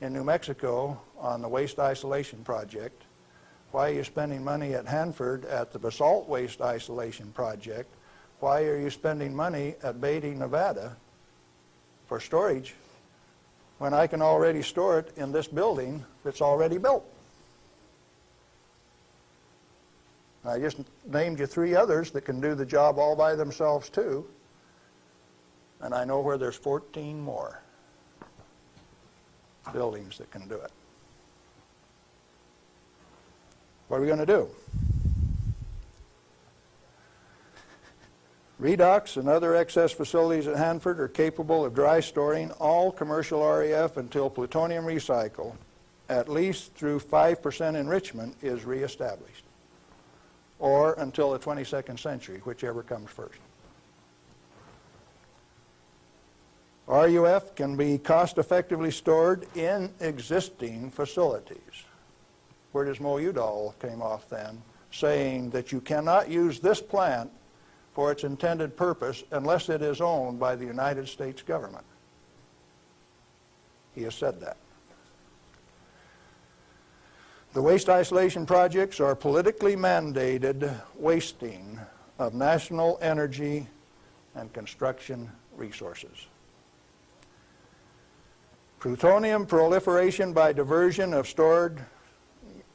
in New Mexico on the waste isolation project? Why are you spending money at Hanford at the basalt waste isolation project? Why are you spending money at Beatty, Nevada for storage when I can already store it in this building that's already built? I just named you 3 others that can do the job all by themselves too, and I know where there's 14 more buildings that can do it. What are we going to do? Redox and other excess facilities at Hanford are capable of dry storing all commercial REF until plutonium recycle, at least through 5% enrichment, is reestablished, or until the 22nd century, whichever comes first. RUF can be cost-effectively stored in existing facilities. Where does Mo Udall came off then, saying that you cannot use this plant for its intended purpose unless it is owned by the United States government. He has said that. The waste isolation projects are politically mandated wasting of national energy and construction resources. Plutonium proliferation by diversion of stored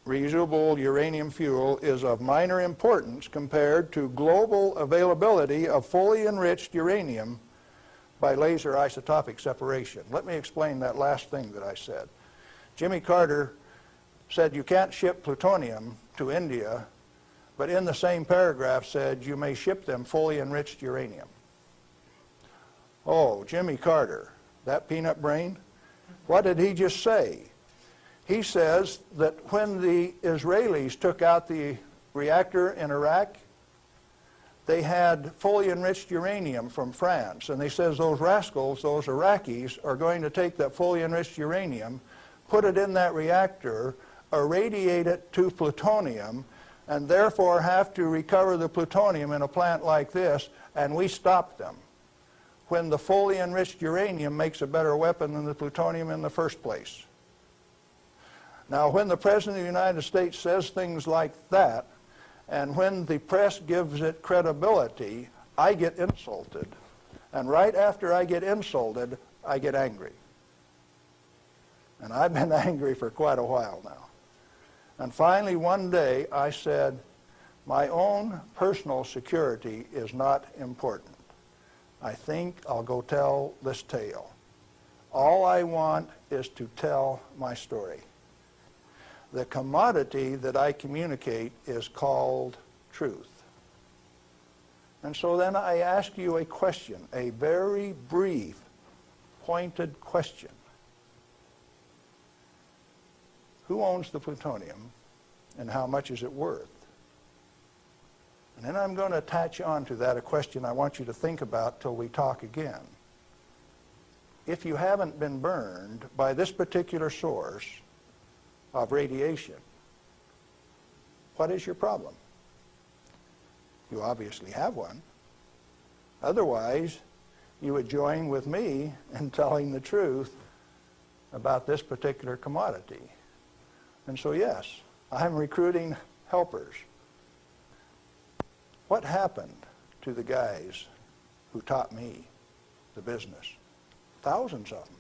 reusable uranium fuel is of minor importance compared to global availability of fully enriched uranium by laser isotopic separation. Let me explain that last thing that I said. Jimmy Carter said you can't ship plutonium to India, but in the same paragraph said you may ship them fully enriched uranium. Oh, Jimmy Carter, that peanut brain, what did he just say? He says that when the Israelis took out the reactor in Iraq, they had fully enriched uranium from France, and they says those rascals, those Iraqis, are going to take that fully enriched uranium, put it in that reactor, irradiate it to plutonium, and therefore have to recover the plutonium in a plant like this, and we stopped them when the fully enriched uranium makes a better weapon than the plutonium in the first place. Now, when the President of the United States says things like that, and when the press gives it credibility, I get insulted. And right after I get insulted, I get angry. And I've been angry for quite a while now. And finally, one day, I said, my own personal security is not important. I think I'll go tell this tale. All I want is to tell my story. The commodity that I communicate is called truth. And so then I ask you a question, a very brief, pointed question. Who owns the plutonium, and how much is it worth? And then I'm going to attach on to that a question I want you to think about till we talk again. If you haven't been burned by this particular source of radiation, what is your problem? You obviously have one. Otherwise, you would join with me in telling the truth about this particular commodity. And so yes, I'm recruiting helpers. What happened to the guys who taught me the business? Thousands of them.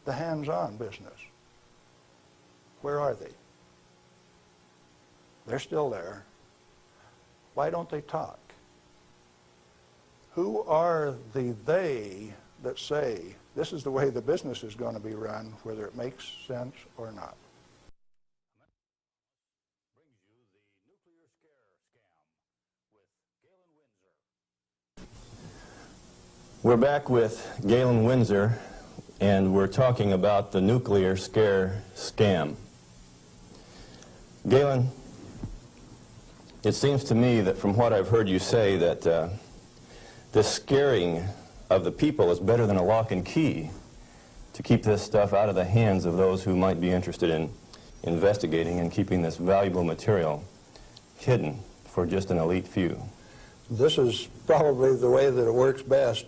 The hands-on business. Where are they? They're still there. Why don't they talk? Who are the they that say this is the way the business is going to be run, whether it makes sense or not? Brings you the nuclear scare scam with Galen Winsor. We're back with Galen Winsor, and we're talking about the nuclear scare scam. Galen, it seems to me that from what I've heard you say that the scaring of the people is better than a lock and key to keep this stuff out of the hands of those who might be interested in investigating and keeping this valuable material hidden for just an elite few. This is probably the way that it works best.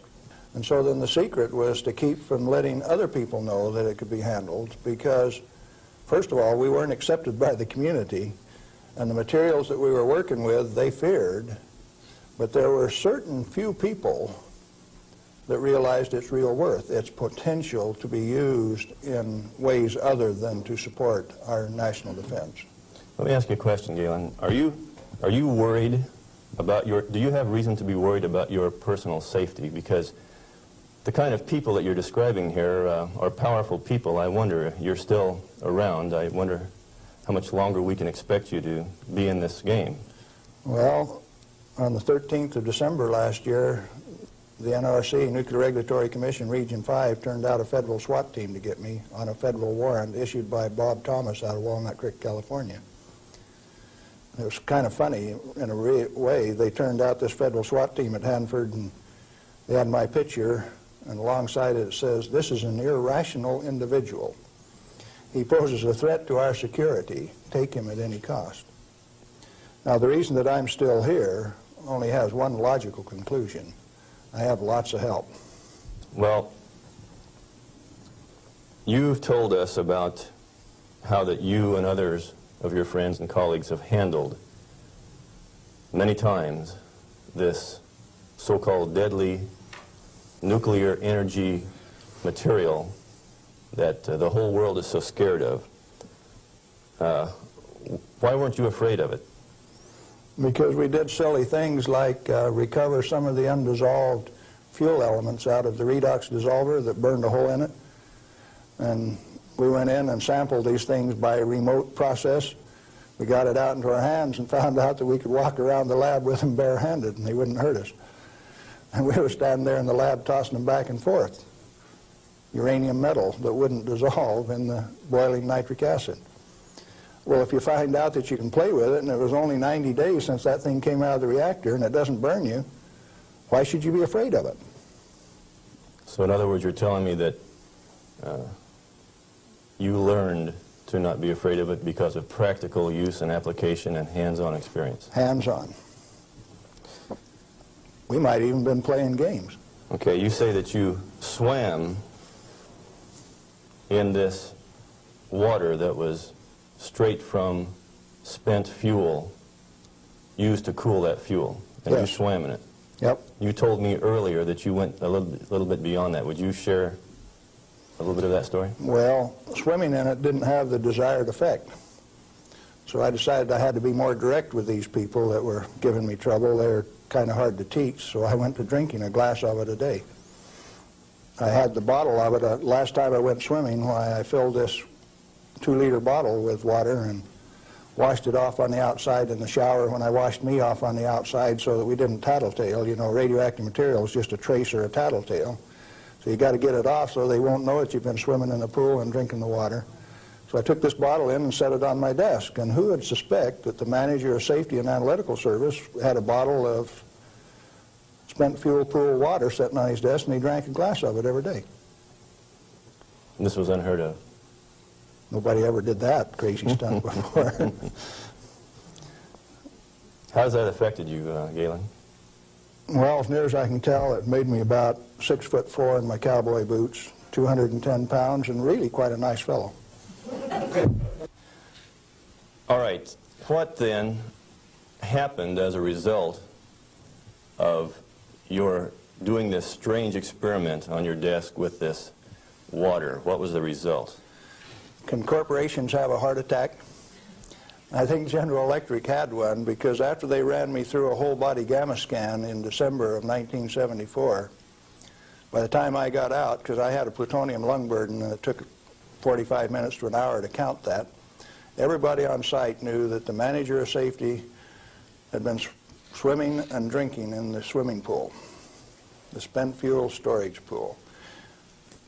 And so then the secret was to keep from letting other people know that it could be handled, because first of all, we weren't accepted by the community, and the materials that we were working with, they feared, but there were certain few people that realized its real worth, its potential to be used in ways other than to support our national defense. Let me ask you a question, Galen. Are you worried about do you have reason to be worried about your personal safety? Because the kind of people that you're describing here are powerful people. I wonder if you're still around. I wonder how much longer we can expect you to be in this game. Well, on the 13th of December last year, the NRC, Nuclear Regulatory Commission, Region 5, turned out a federal SWAT team to get me on a federal warrant issued by Bob Thomas out of Walnut Creek, California. It was kind of funny in a way. They turned out this federal SWAT team at Hanford, and they had my picture, and alongside it says, "This is an irrational individual. He poses a threat to our security. Take him at any cost." Now, the reason that I'm still here only has one logical conclusion. I have lots of help. Well, you've told us about how that you and others of your friends and colleagues have handled many times this so-called deadly nuclear energy material that the whole world is so scared of. Why weren't you afraid of it? Because we did silly things like recover some of the undissolved fuel elements out of the redox dissolver that burned a hole in it. And we went in and sampled these things by a remote process. We got it out into our hands and found out that we could walk around the lab with them barehanded and they wouldn't hurt us. And we were standing there in the lab tossing them back and forth. Uranium metal that wouldn't dissolve in the boiling nitric acid. Well, if you find out that you can play with it, and it was only 90 days since that thing came out of the reactor and it doesn't burn you, why should you be afraid of it? So in other words, you're telling me that you learned to not be afraid of it because of practical use and application and hands-on experience. Hands-on. We might even been playing games. Okay, you say that you swam in this water that was straight from spent fuel used to cool that fuel, and Yes. you swam in it. Yep. You told me earlier that you went a little bit beyond that. Would you share a little bit of that story? Well, swimming in it didn't have the desired effect. So I decided I had to be more direct with these people that were giving me trouble. They were kind of hard to teach, so I went to drinking a glass of it a day. I had the bottle of it. Last time I went swimming, why I filled this 2-liter bottle with water and washed it off on the outside in the shower when I washed me off on the outside so that we didn't tattletale. You know, radioactive material is just a trace or a tattletale. So you got to get it off so they won't know that you've been swimming in the pool and drinking the water. So I took this bottle in and set it on my desk. And who would suspect that the manager of safety and analytical service had a bottle of spent fuel pool water sitting on his desk, and he drank a glass of it every day. And this was unheard of. Nobody ever did that crazy stunt before. How has that affected you, Galen? Well, as near as I can tell, it made me about 6'4" in my cowboy boots, 210 pounds, and really quite a nice fellow. All right. What then happened as a result of your doing this strange experiment on your desk with this water? What was the result? Can corporations have a heart attack? I think General Electric had one, because after they ran me through a whole body gamma scan in December of 1974, by the time I got out, because I had a plutonium lung burden and it took 45 minutes to an hour to count that, everybody on site knew that the manager of safety had been swimming and drinking in the swimming pool, the spent fuel storage pool.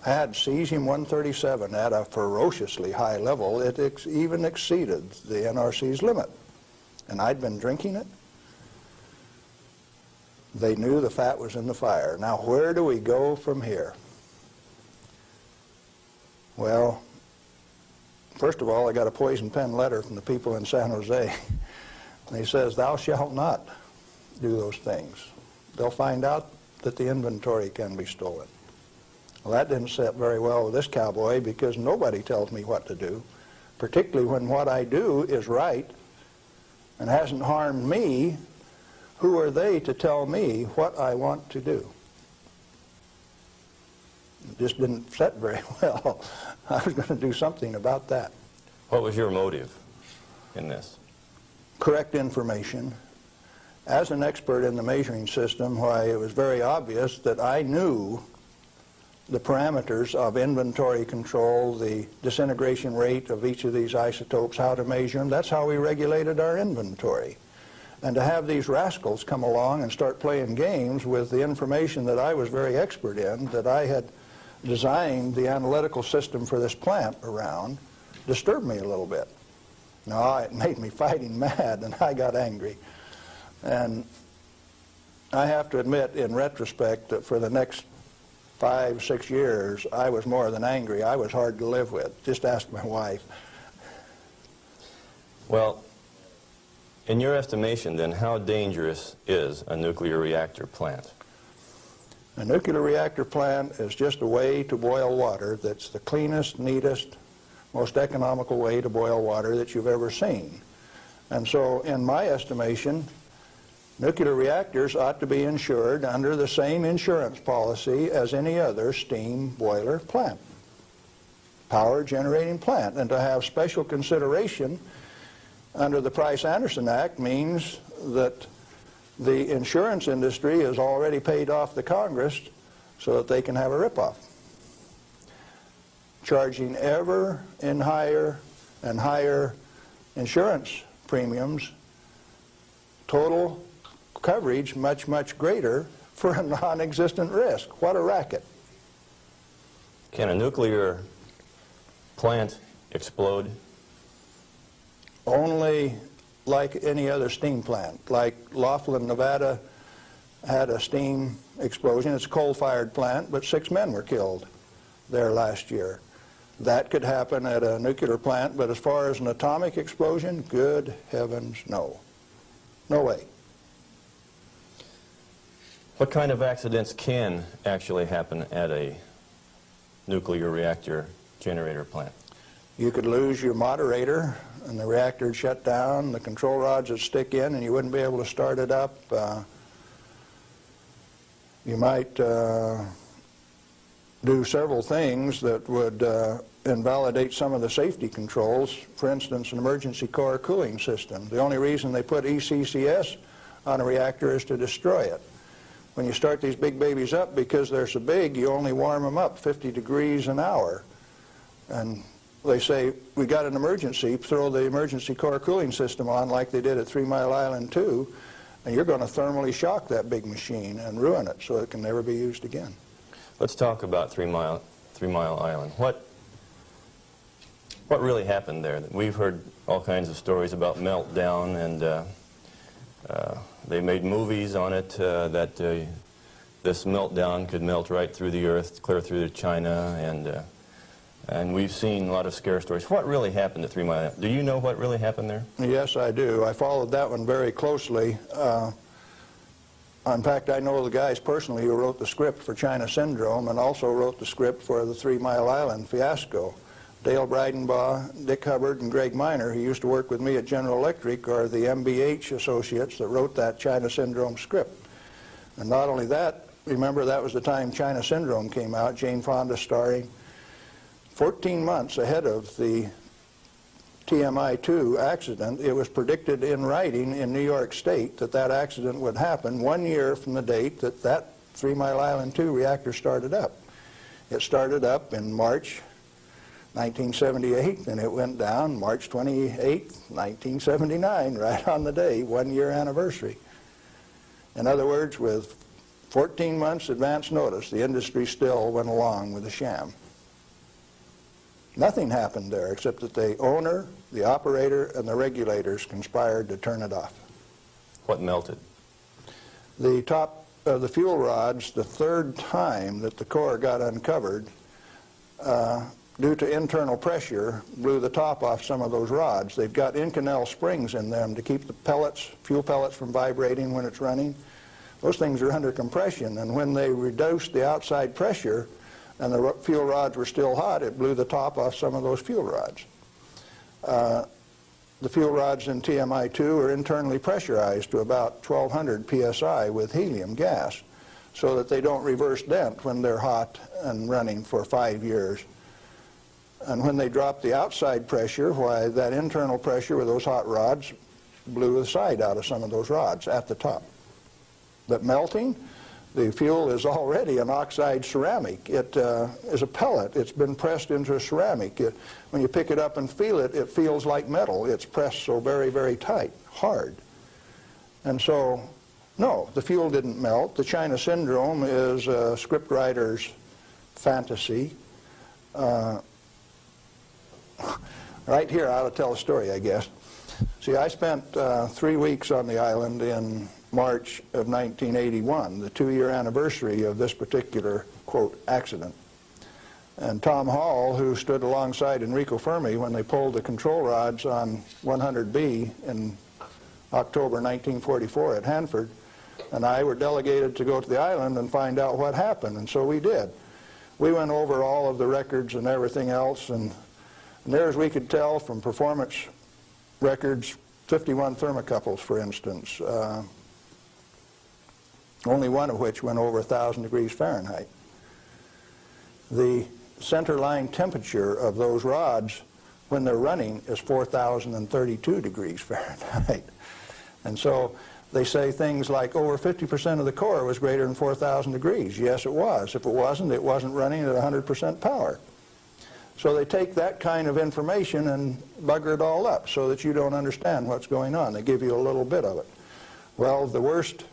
Had cesium-137 at a ferociously high level. It even exceeded the NRC's limit. And I'd been drinking it. They knew the fat was in the fire. Now, where do we go from here? Well, first of all, I got a poison pen letter from the people in San Jose. And he says, "Thou shalt not do those things. They'll find out that the inventory can be stolen." Well, that didn't sit very well with this cowboy, because nobody tells me what to do, particularly when what I do is right and hasn't harmed me. Who are they to tell me what I want to do? It just didn't sit very well. I was going to do something about that. What was your motive in this? Correct information. As an expert in the measuring system, why, it was very obvious that I knew the parameters of inventory control, the disintegration rate of each of these isotopes, how to measure them. That's how we regulated our inventory. And to have these rascals come along and start playing games with the information that I was very expert in, that I had designed the analytical system for this plant around, disturbed me a little bit. No, it made me fighting mad, and I got angry. And I have to admit, in retrospect, that for the next 5, 6 years, I was more than angry. I was hard to live with. Just ask my wife. Well, in your estimation, then, how dangerous is a nuclear reactor plant? A nuclear reactor plant is just a way to boil water that's the cleanest, neatest, most economical way to boil water that you've ever seen. And so, in my estimation, nuclear reactors ought to be insured under the same insurance policy as any other steam boiler plant, power generating plant. And to have special consideration under the Price-Anderson Act means that the insurance industry has already paid off the Congress so that they can have a ripoff, charging ever and higher insurance premiums, total coverage much, much greater for a non-existent risk. What a racket. Can a nuclear plant explode? Only like any other steam plant. Like Laughlin, Nevada had a steam explosion. It's a coal-fired plant, but 6 men were killed there last year. That could happen at a nuclear plant, but as far as an atomic explosion, good heavens, no. No way. What kind of accidents can actually happen at a nuclear reactor generator plant? You could lose your moderator and the reactor would shut down, the control rods would stick in and you wouldn't be able to start it up. You might do several things that would invalidate some of the safety controls. For instance, an emergency core cooling system. The only reason they put ECCS on a reactor is to destroy it. When you start these big babies up, because they're so big, you only warm them up 50 degrees an hour. And they say, we got an emergency, throw the emergency core cooling system on like they did at 3 Mile Island 2, and you're going to thermally shock that big machine and ruin it so it can never be used again. Let's talk about 3 Mile Island. What really happened there? We've heard all kinds of stories about meltdown, and they made movies on it that this meltdown could melt right through the earth, clear through to China, and we've seen a lot of scare stories. What really happened at 3 Mile Island? Do you know what really happened there? Yes, I do. I followed that one very closely. In fact, I know the guys personally who wrote the script for China Syndrome and also wrote the script for the 3 Mile Island fiasco. Dale Breidenbaugh, Dick Hubbard, and Greg Miner, who used to work with me at General Electric, are the MBH associates that wrote that China Syndrome script. And not only that, remember that was the time China Syndrome came out, Jane Fonda starring. 14 months ahead of the TMI-2 accident, it was predicted in writing in New York State that that accident would happen 1 year from the date that that 3 Mile Island 2 reactor started up. It started up in March 1978, and it went down March 28, 1979, right on the day, 1 year anniversary. In other words, with 14 months advance notice, the industry still went along with the sham. Nothing happened there except that the owner, the operator, and the regulators conspired to turn it off. What melted? The top of the fuel rods, the third time that the core got uncovered, due to internal pressure, blew the top off some of those rods. They've got Inconel springs in them to keep the pellets, fuel pellets from vibrating when it's running. Those things are under compression, and when they reduced the outside pressure and the fuel rods were still hot, it blew the top off some of those fuel rods. The fuel rods in TMI-2 are internally pressurized to about 1200 psi with helium gas so that they don't reverse dent when they're hot and running for 5 years. And when they drop the outside pressure, why, that internal pressure with those hot rods blew the side out of some of those rods at the top. But melting, the fuel is already an oxide ceramic. It is a pellet. It's been pressed into a ceramic. When you pick it up and feel it, it feels like metal. It's pressed so very, very tight, hard. And so, no, the fuel didn't melt. The China Syndrome is a scriptwriter's fantasy. Right here, I ought to tell a story, I guess. See, I spent 3 weeks on the island in March of 1981, the 2-year anniversary of this particular, quote, accident. And Tom Hall, who stood alongside Enrico Fermi when they pulled the control rods on 100B in October 1944 at Hanford, and I were delegated to go to the island and find out what happened, and so we did. We went over all of the records and everything else, and there, as we could tell from performance records, 51 thermocouples, for instance, only one of which went over 1,000 degrees Fahrenheit. The center line temperature of those rods when they're running is 4,032 degrees Fahrenheit. And so They say things like over 50% of the core was greater than 4,000 degrees. Yes, it was. If it wasn't running at 100% power. So they take that kind of information and bugger it all up so that you don't understand what's going on. They give you a little bit of it. Well, the worst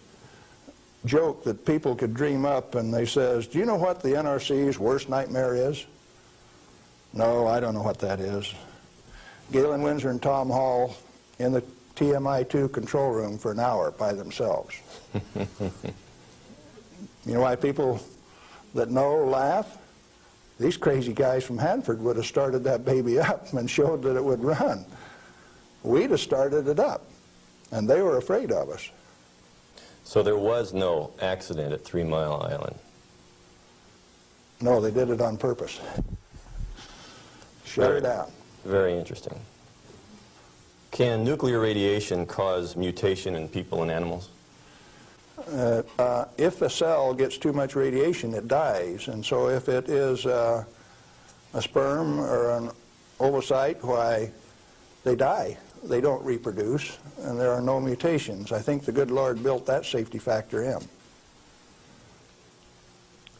joke that people could dream up, and they says, do you know what the NRC's worst nightmare is? No, I don't know what that is. Galen, Winsor, and Tom Hall in the TMI-2 control room for an hour by themselves. You know why people that know laugh? These crazy guys from Hanford would have started that baby up and showed that it would run. We'd have started it up, and they were afraid of us. So there was no accident at 3 Mile Island? No, they did it on purpose. Shut it down. Very interesting. Can nuclear radiation cause mutation in people and animals? If a cell gets too much radiation, it dies. And so if it is a sperm or an ovocyte, why, they die. They don't reproduce, and there are no mutations. I think the good Lord built that safety factor in.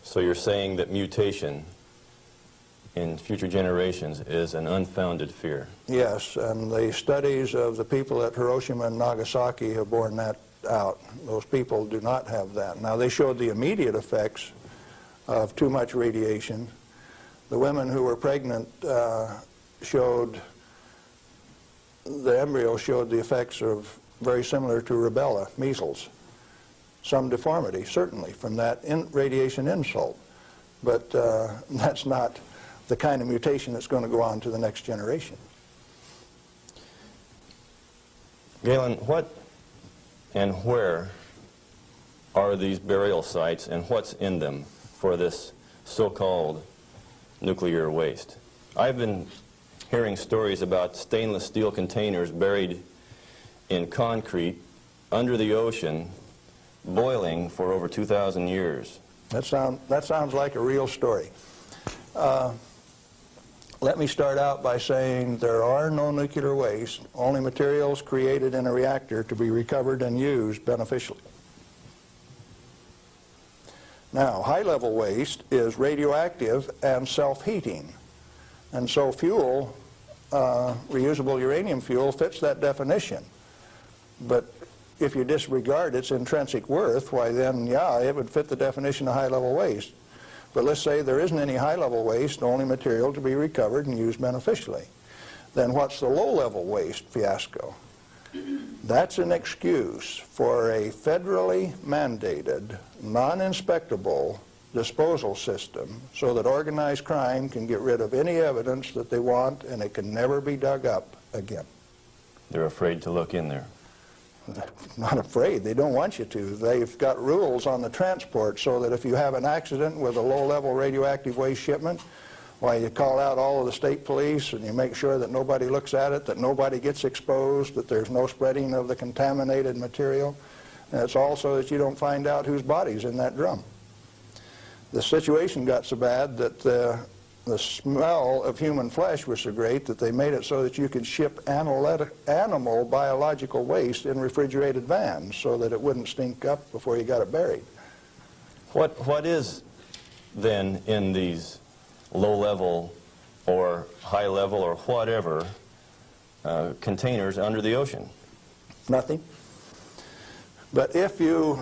So you're saying that mutation in future generations is an unfounded fear? Yes, and the studies of the people at Hiroshima and Nagasaki have borne that out. Those people do not have that. Now, they showed the immediate effects of too much radiation. The women who were pregnant showed, the embryo showed the effects of very similar to rubella, measles. Some deformity, certainly, from that radiation insult. But that's not the kind of mutation that's going to go on to the next generation. Galen, what and where are these burial sites, and what's in them for this so-called nuclear waste? I've been hearing stories about stainless steel containers buried in concrete under the ocean, boiling for over 2,000 years. That sounds like a real story. Let me start out by saying there are no nuclear waste, only materials created in a reactor to be recovered and used beneficially. Now, high-level waste is radioactive and self-heating. And so fuel, reusable uranium fuel, fits that definition. But if you disregard its intrinsic worth, why then, yeah, it would fit the definition of high-level waste. But let's say there isn't any high-level waste, only material to be recovered and used beneficially. Then what's the low-level waste fiasco? That's an excuse for a federally mandated, non-inspectable disposal system so that organized crime can get rid of any evidence that they want, and it can never be dug up again. They're afraid to look in there. Not afraid. They don't want you to. They've got rules on the transport so that if you have an accident with a low-level radioactive waste shipment, why, you call out all of the state police and you make sure that nobody looks at it, that nobody gets exposed, that there's no spreading of the contaminated material. And it's also that you don't find out whose body's in that drum. The situation got so bad that the smell of human flesh was so great that they made it so that you could ship animal biological waste in refrigerated vans so that it wouldn't stink up before you got it buried. What is then in these low-level or high-level or whatever containers under the ocean? Nothing. But if you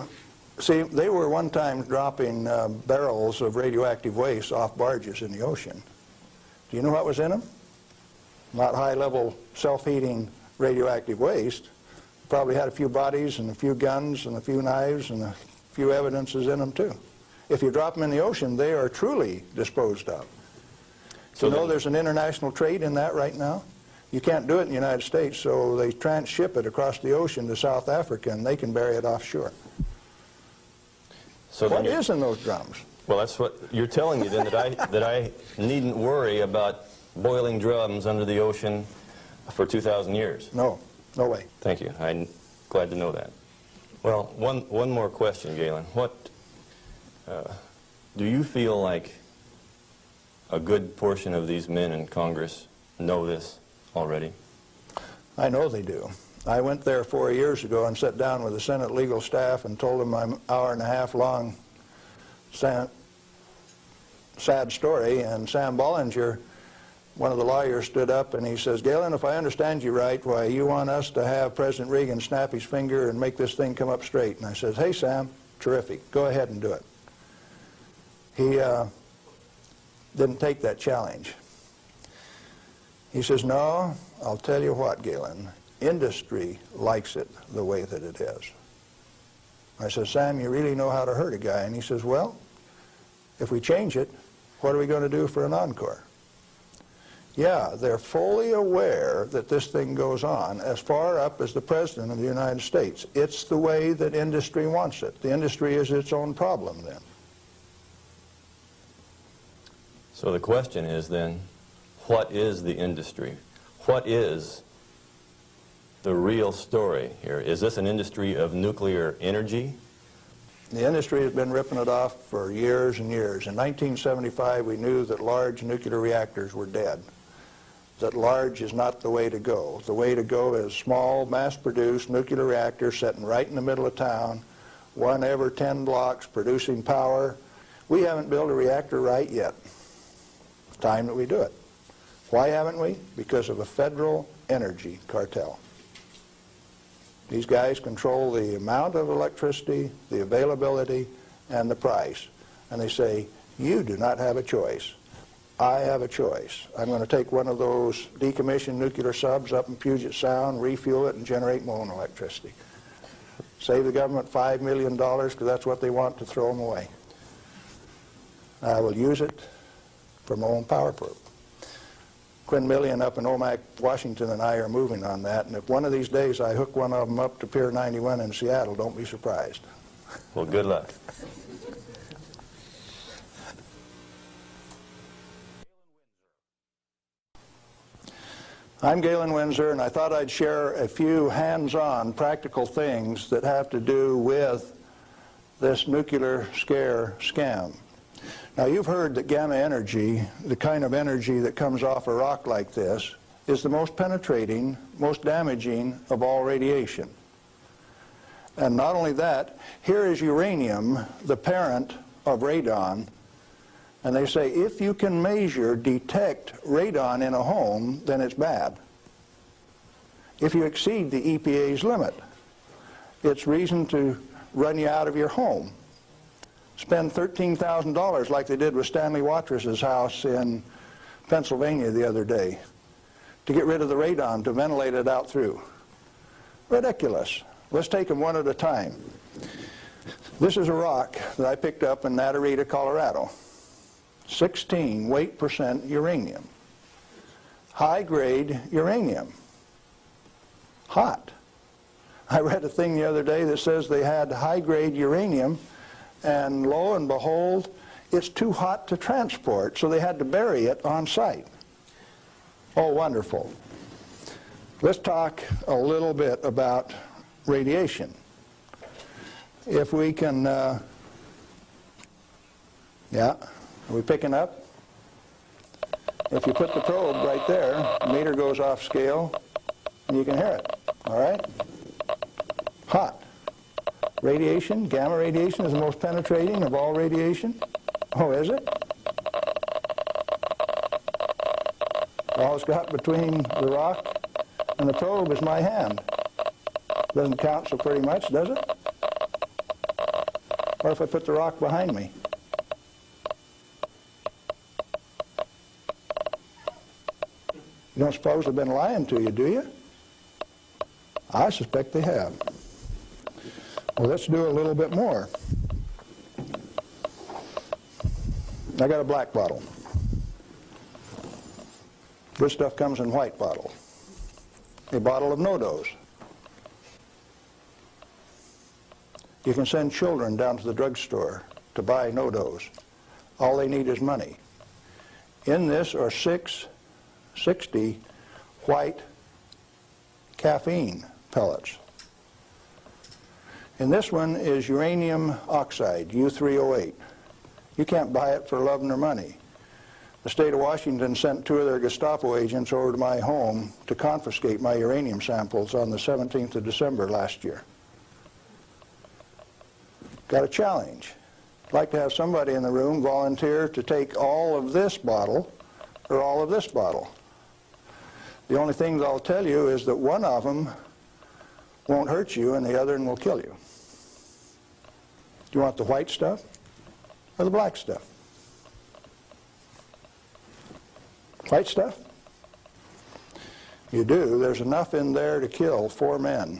see, they were one time dropping barrels of radioactive waste off barges in the ocean. Do you know what was in them? Not high-level self-heating radioactive waste. Probably had a few bodies and a few guns and a few knives and a few evidences in them too. If you drop them in the ocean, they are truly disposed of. So you know there's an international trade in that right now? You can't do it in the United States, so they transship it across the ocean to South Africa, and they can bury it offshore. So what is in those drums? Well, that's what you're telling me then, that I needn't worry about boiling drums under the ocean for 2,000 years. No, no way. Thank you. I'm glad to know that. Well, one more question, Galen. What do you feel like a good portion of these men in Congress know this already? I know they do. I went there 4 years ago and sat down with the Senate legal staff and told them my hour-and-a-half long sad story, and Sam Bollinger, one of the lawyers, stood up and he says, "Galen, if I understand you right, why, you want us to have President Reagan snap his finger and make this thing come up straight." And I says, "Hey, Sam, terrific. Go ahead and do it." He didn't take that challenge. He says, "No, I'll tell you what, Galen, industry likes it the way that it is." I said, "Sam, you really know how to hurt a guy." And he says, "Well, if we change it, what are we going to do for an encore?" Yeah, they're fully aware that this thing goes on as far up as the President of the United States. It's the way that industry wants it. The industry is its own problem then. So the question is then, what is the industry? What is the real story here? Is this an industry of nuclear energy? The industry has been ripping it off for years and years. In 1975, we knew that large nuclear reactors were dead, that large is not the way to go. The way to go is small, mass-produced nuclear reactors sitting right in the middle of town, one every 10 blocks, producing power. We haven't built a reactor right yet. It's time that we do it. Why haven't we? Because of a federal energy cartel. These guys control the amount of electricity, the availability, and the price. And they say, you do not have a choice. I have a choice. I'm going to take one of those decommissioned nuclear subs up in Puget Sound, refuel it, and generate my own electricity. Save the government $5 million because that's what they want to throw them away. I will use it for my own power plant. Quinn Millian up in Omak, Washington, and I are moving on that, and if one of these days I hook one of them up to Pier 91 in Seattle, don't be surprised. Well, good luck. I'm Galen Winsor, and I thought I'd share a few hands-on practical things that have to do with this nuclear scare scam. Now, you've heard that gamma energy, the kind of energy that comes off a rock like this, is the most penetrating, most damaging of all radiation. And not only that, here is uranium, the parent of radon, and they say if you can measure, detect radon in a home, then it's bad. If you exceed the EPA's limit, it's reason to run you out of your home. Spend $13,000 like they did with Stanley Watrous' house in Pennsylvania the other day to get rid of the radon, to ventilate it out through. Ridiculous. Let's take them one at a time. This is a rock that I picked up in Natarita, Colorado. 16 weight percent uranium. High-grade uranium. Hot. I read a thing the other day that says they had high-grade uranium, and lo and behold, it's too hot to transport, so they had to bury it on site. Oh, wonderful. Let's talk a little bit about radiation. If we can, yeah, are we picking up? If you put the probe right there, the meter goes off scale, and you can hear it, all right? Hot. Radiation, gamma radiation, is the most penetrating of all radiation. Oh, is it? All it's got between the rock and the probe is my hand. Doesn't count so pretty much, does it? Or if I put the rock behind me? You don't suppose they've been lying to you, do you? I suspect they have. Well, let's do a little bit more. I got a black bottle. This stuff comes in white bottle. A bottle of no-dose. You can send children down to the drugstore to buy no-dose. All they need is money. In this are 660 white caffeine pellets. And this one is uranium oxide, U3O8. You can't buy it for love nor money. the state of Washington sent 2 of their Gestapo agents over to my home to confiscate my uranium samples on the 17th of December last year. Got a challenge. I'd like to have somebody in the room volunteer to take all of this bottle or all of this bottle. The only thing that I'll tell you is that one of them won't hurt you and the other one will kill you. Do you want the white stuff or the black stuff? White stuff? You do. There's enough in there to kill 4 men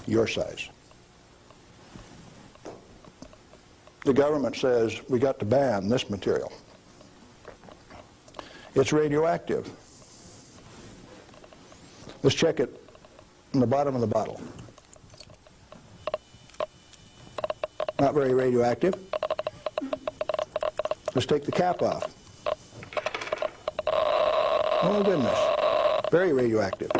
your size. The government says we got to ban this material. It's radioactive. Let's check it in the bottom of the bottle. Not very radioactive. Let's take the cap off. Oh goodness, very radioactive.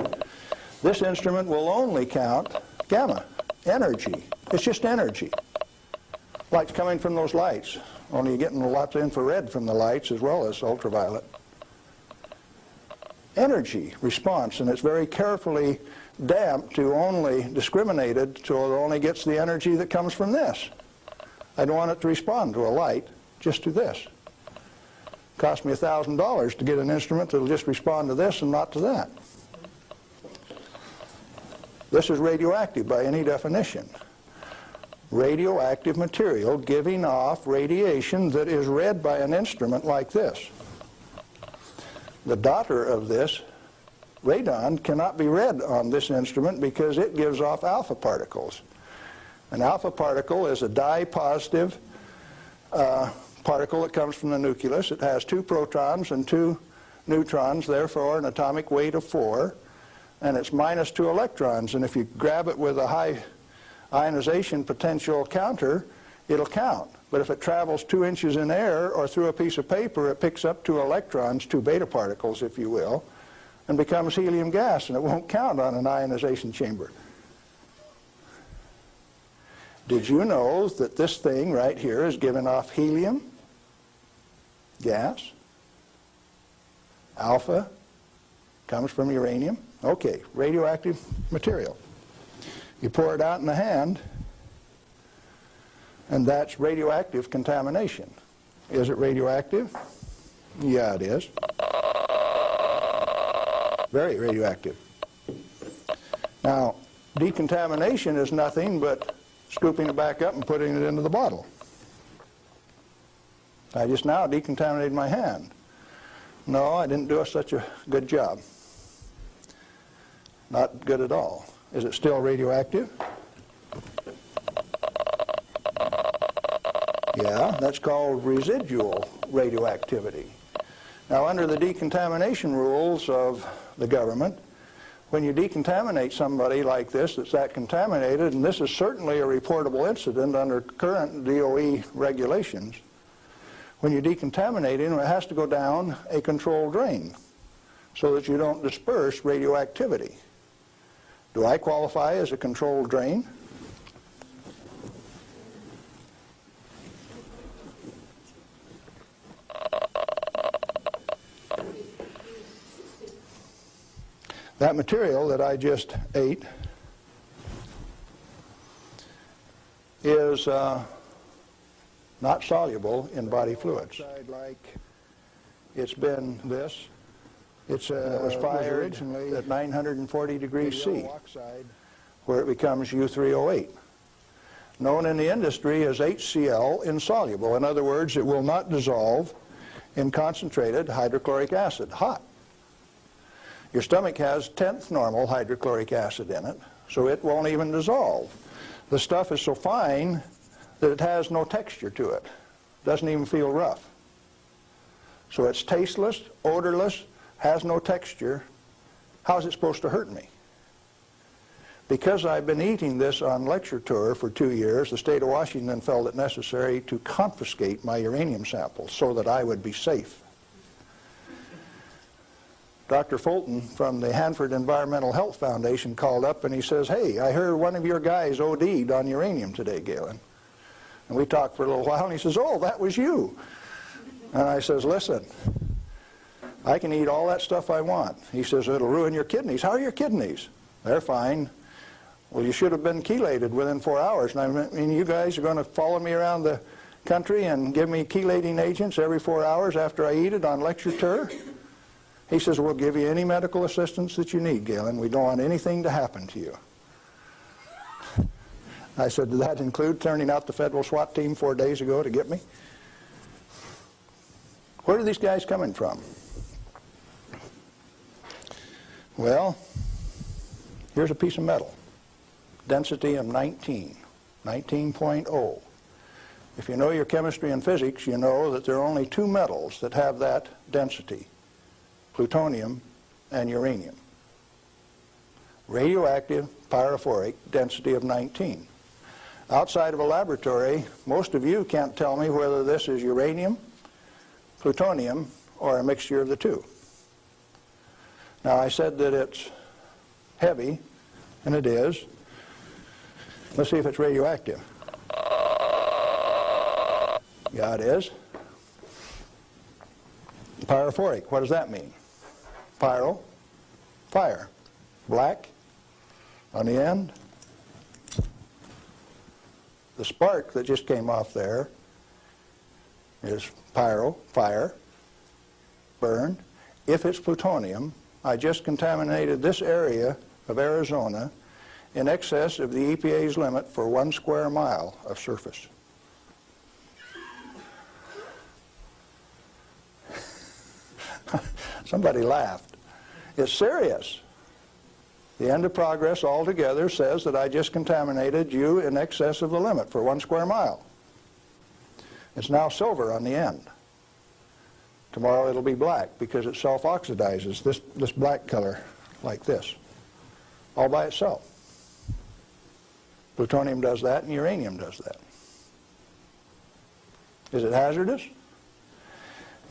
This instrument will only count gamma, energy. It's just energy. Light's coming from those lights, only you're getting lots of infrared from the lights as well as ultraviolet. Energy response, and it's very carefully damped to only discriminated so it only gets the energy that comes from this. I don't want it to respond to a light, just to this. Cost me $1,000 to get an instrument that will just respond to this and not to that. This is radioactive by any definition. Radioactive material giving off radiation that is read by an instrument like this. The daughter of this, radon, cannot be read on this instrument because it gives off alpha particles. An alpha particle is a dye-positive particle that comes from the nucleus. It has 2 protons and 2 neutrons, therefore an atomic weight of 4, and it's minus 2 electrons. And if you grab it with a high ionization potential counter, it'll count. But if it travels 2 inches in air or through a piece of paper, it picks up 2 electrons, 2 beta particles, if you will, and becomes helium gas, and it won't count on an ionization chamber. Did you know that this thing right here is giving off helium gas? Alpha comes from uranium. Okay, radioactive material. You pour it out in the hand, and that's radioactive contamination. Is it radioactive? Yeah, it is. Very radioactive. Now, decontamination is nothing but scooping it back up and putting it into the bottle. I just now decontaminated my hand. No, I didn't do such a good job. Not good at all. Is it still radioactive? Yeah, that's called residual radioactivity. Now, under the decontamination rules of the government, when you decontaminate somebody like this that's that contaminated, and this is certainly a reportable incident under current DOE regulations, when you decontaminate him, it has to go down a controlled drain so that you don't disperse radioactivity. Do I qualify as a controlled drain? That material that I just ate is not soluble in body fluids. Like it's been this. It was fired at 940 degrees C, where it becomes U3O8, known in the industry as HCl insoluble. In other words, it will not dissolve in concentrated hydrochloric acid, hot. Your stomach has 10th normal hydrochloric acid in it, so it won't even dissolve. The stuff is so fine that it has no texture to it. Doesn't even feel rough. So it's tasteless, odorless, has no texture. How is it supposed to hurt me? Because I've been eating this on lecture tour for 2 years, the state of Washington felt it necessary to confiscate my uranium samples so that I would be safe. Dr. Fulton from the Hanford Environmental Health Foundation called up and he says, "Hey, I heard one of your guys OD'd on uranium today, Galen." And we talked for a little while and he says, "Oh, that was you." And I says, "Listen, I can eat all that stuff I want. He says, it'll ruin your kidneys. How are your kidneys? They're fine. Well, you should have been chelated within 4 hours. And I mean, you guys are going to follow me around the country and give me chelating agents every 4 hours after I eat it on lecture tour? He says, we'll give you any medical assistance that you need, Galen. We don't want anything to happen to you. I said, did that include turning out the federal SWAT team 4 days ago to get me? Where are these guys coming from? Well, here's a piece of metal. Density of 19.0. If you know your chemistry and physics, you know that there are only two metals that have that density: plutonium and uranium. Radioactive, pyrophoric, density of 19. Outside of a laboratory, most of you can't tell me whether this is uranium, plutonium, or a mixture of the two. Now, I said that it's heavy, and it is. Let's see if it's radioactive. Yeah, it is. Pyrophoric, what does that mean? Pyro, fire. Black on the end. The spark that just came off there is pyro, fire, burn. If it's plutonium, I just contaminated this area of Arizona in excess of the EPA's limit for 1 square mile of surface. Somebody laughed. It's serious. The end of progress altogether says that I just contaminated you in excess of the limit for 1 square mile. It's now silver on the end. Tomorrow it'll be black because it self-oxidizes, this black color, like this, all by itself. Plutonium does that and uranium does that. Is it hazardous?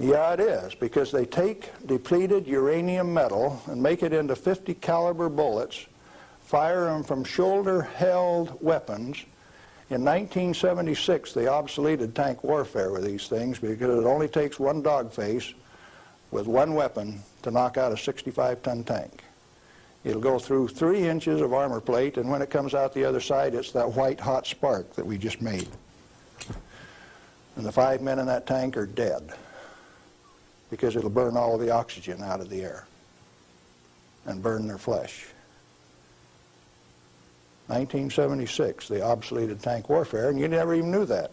Yeah, it is, because they take depleted uranium metal and make it into 50 caliber bullets, fire them from shoulder-held weapons. In 1976, they obsoleted tank warfare with these things because it only takes one dog face with one weapon to knock out a 65-ton tank. It'll go through 3 inches of armor plate, and when it comes out the other side, it's that white hot spark that we just made. And the 5 men in that tank are dead, because it'll burn all of the oxygen out of the air and burn their flesh. 1976, they obsoleted tank warfare, and you never even knew that.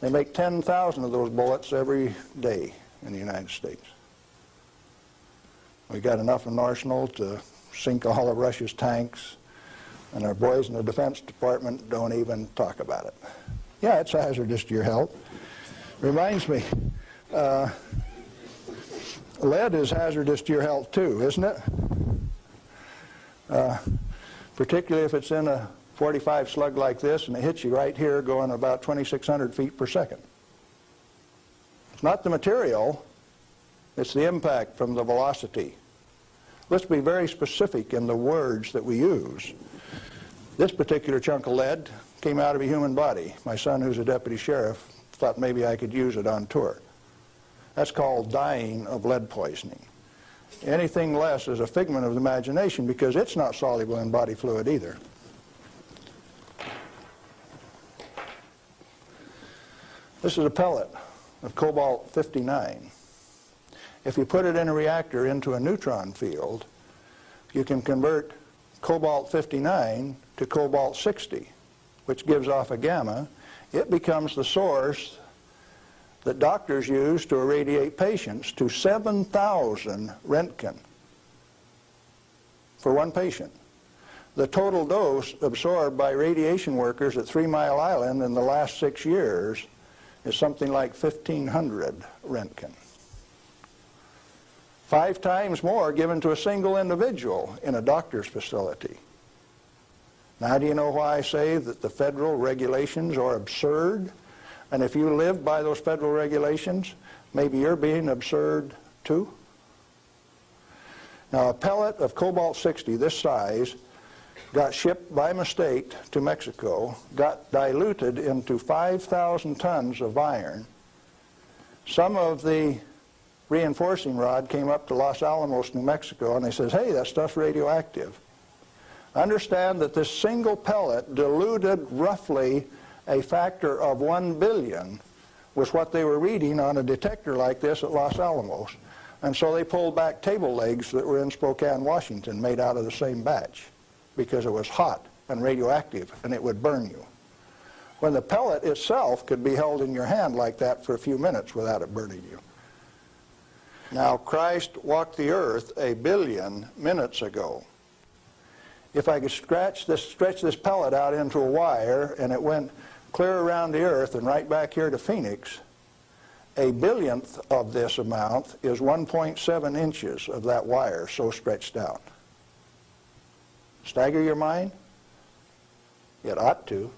They make 10,000 of those bullets every day in the United States. We got enough in arsenal to sink all of Russia's tanks, and our boys in the Defense Department don't even talk about it. Yeah, it's hazardous to your health. Reminds me, lead is hazardous to your health too, isn't it? Particularly if it's in a 45 slug like this and it hits you right here going about 2,600 feet per second. It's not the material, it's the impact from the velocity. Let's be very specific in the words that we use. This particular chunk of lead came out of a human body. My son, who's a deputy sheriff, thought maybe I could use it on tour. That's called dying of lead poisoning. Anything less is a figment of the imagination because it's not soluble in body fluid either. This is a pellet of cobalt-59. If you put it in a reactor into a neutron field, you can convert cobalt-59 to cobalt-60, which gives off a gamma. It becomes the source that doctors use to irradiate patients to 7,000 Roentgen for one patient. The total dose absorbed by radiation workers at 3 Mile Island in the last 6 years is something like 1,500 Roentgen. 5 times more given to a single individual in a doctor's facility. Now, do you know why I say that the federal regulations are absurd? And if you live by those federal regulations, maybe you're being absurd too? Now, a pellet of cobalt-60 this size got shipped by mistake to Mexico, got diluted into 5,000 tons of iron. Some of the reinforcing rod came up to Los Alamos, New Mexico, and they says, hey, that stuff's radioactive. Understand that this single pellet diluted roughly a factor of 1 billion was what they were reading on a detector like this at Los Alamos. And so they pulled back table legs that were in Spokane, Washington, made out of the same batch, because it was hot and radioactive and it would burn you. When the pellet itself could be held in your hand like that for a few minutes without it burning you. Now, Christ walked the earth 1 billion minutes ago. If I could stretch this pellet out into a wire and it went clear around the earth and right back here to Phoenix, 1 billionth of this amount is 1.7 inches of that wire so stretched out. Stagger your mind? It ought to.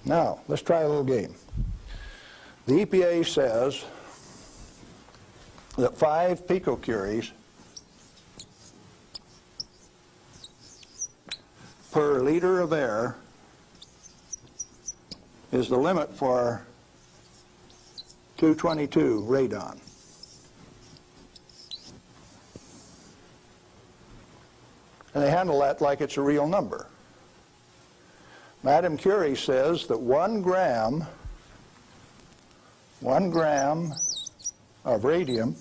Now, let's try a little game. The EPA says that 5 picocuries per liter of air is the limit for 222 radon. And they handle that like it's a real number. Madame Curie says that 1 gram of radium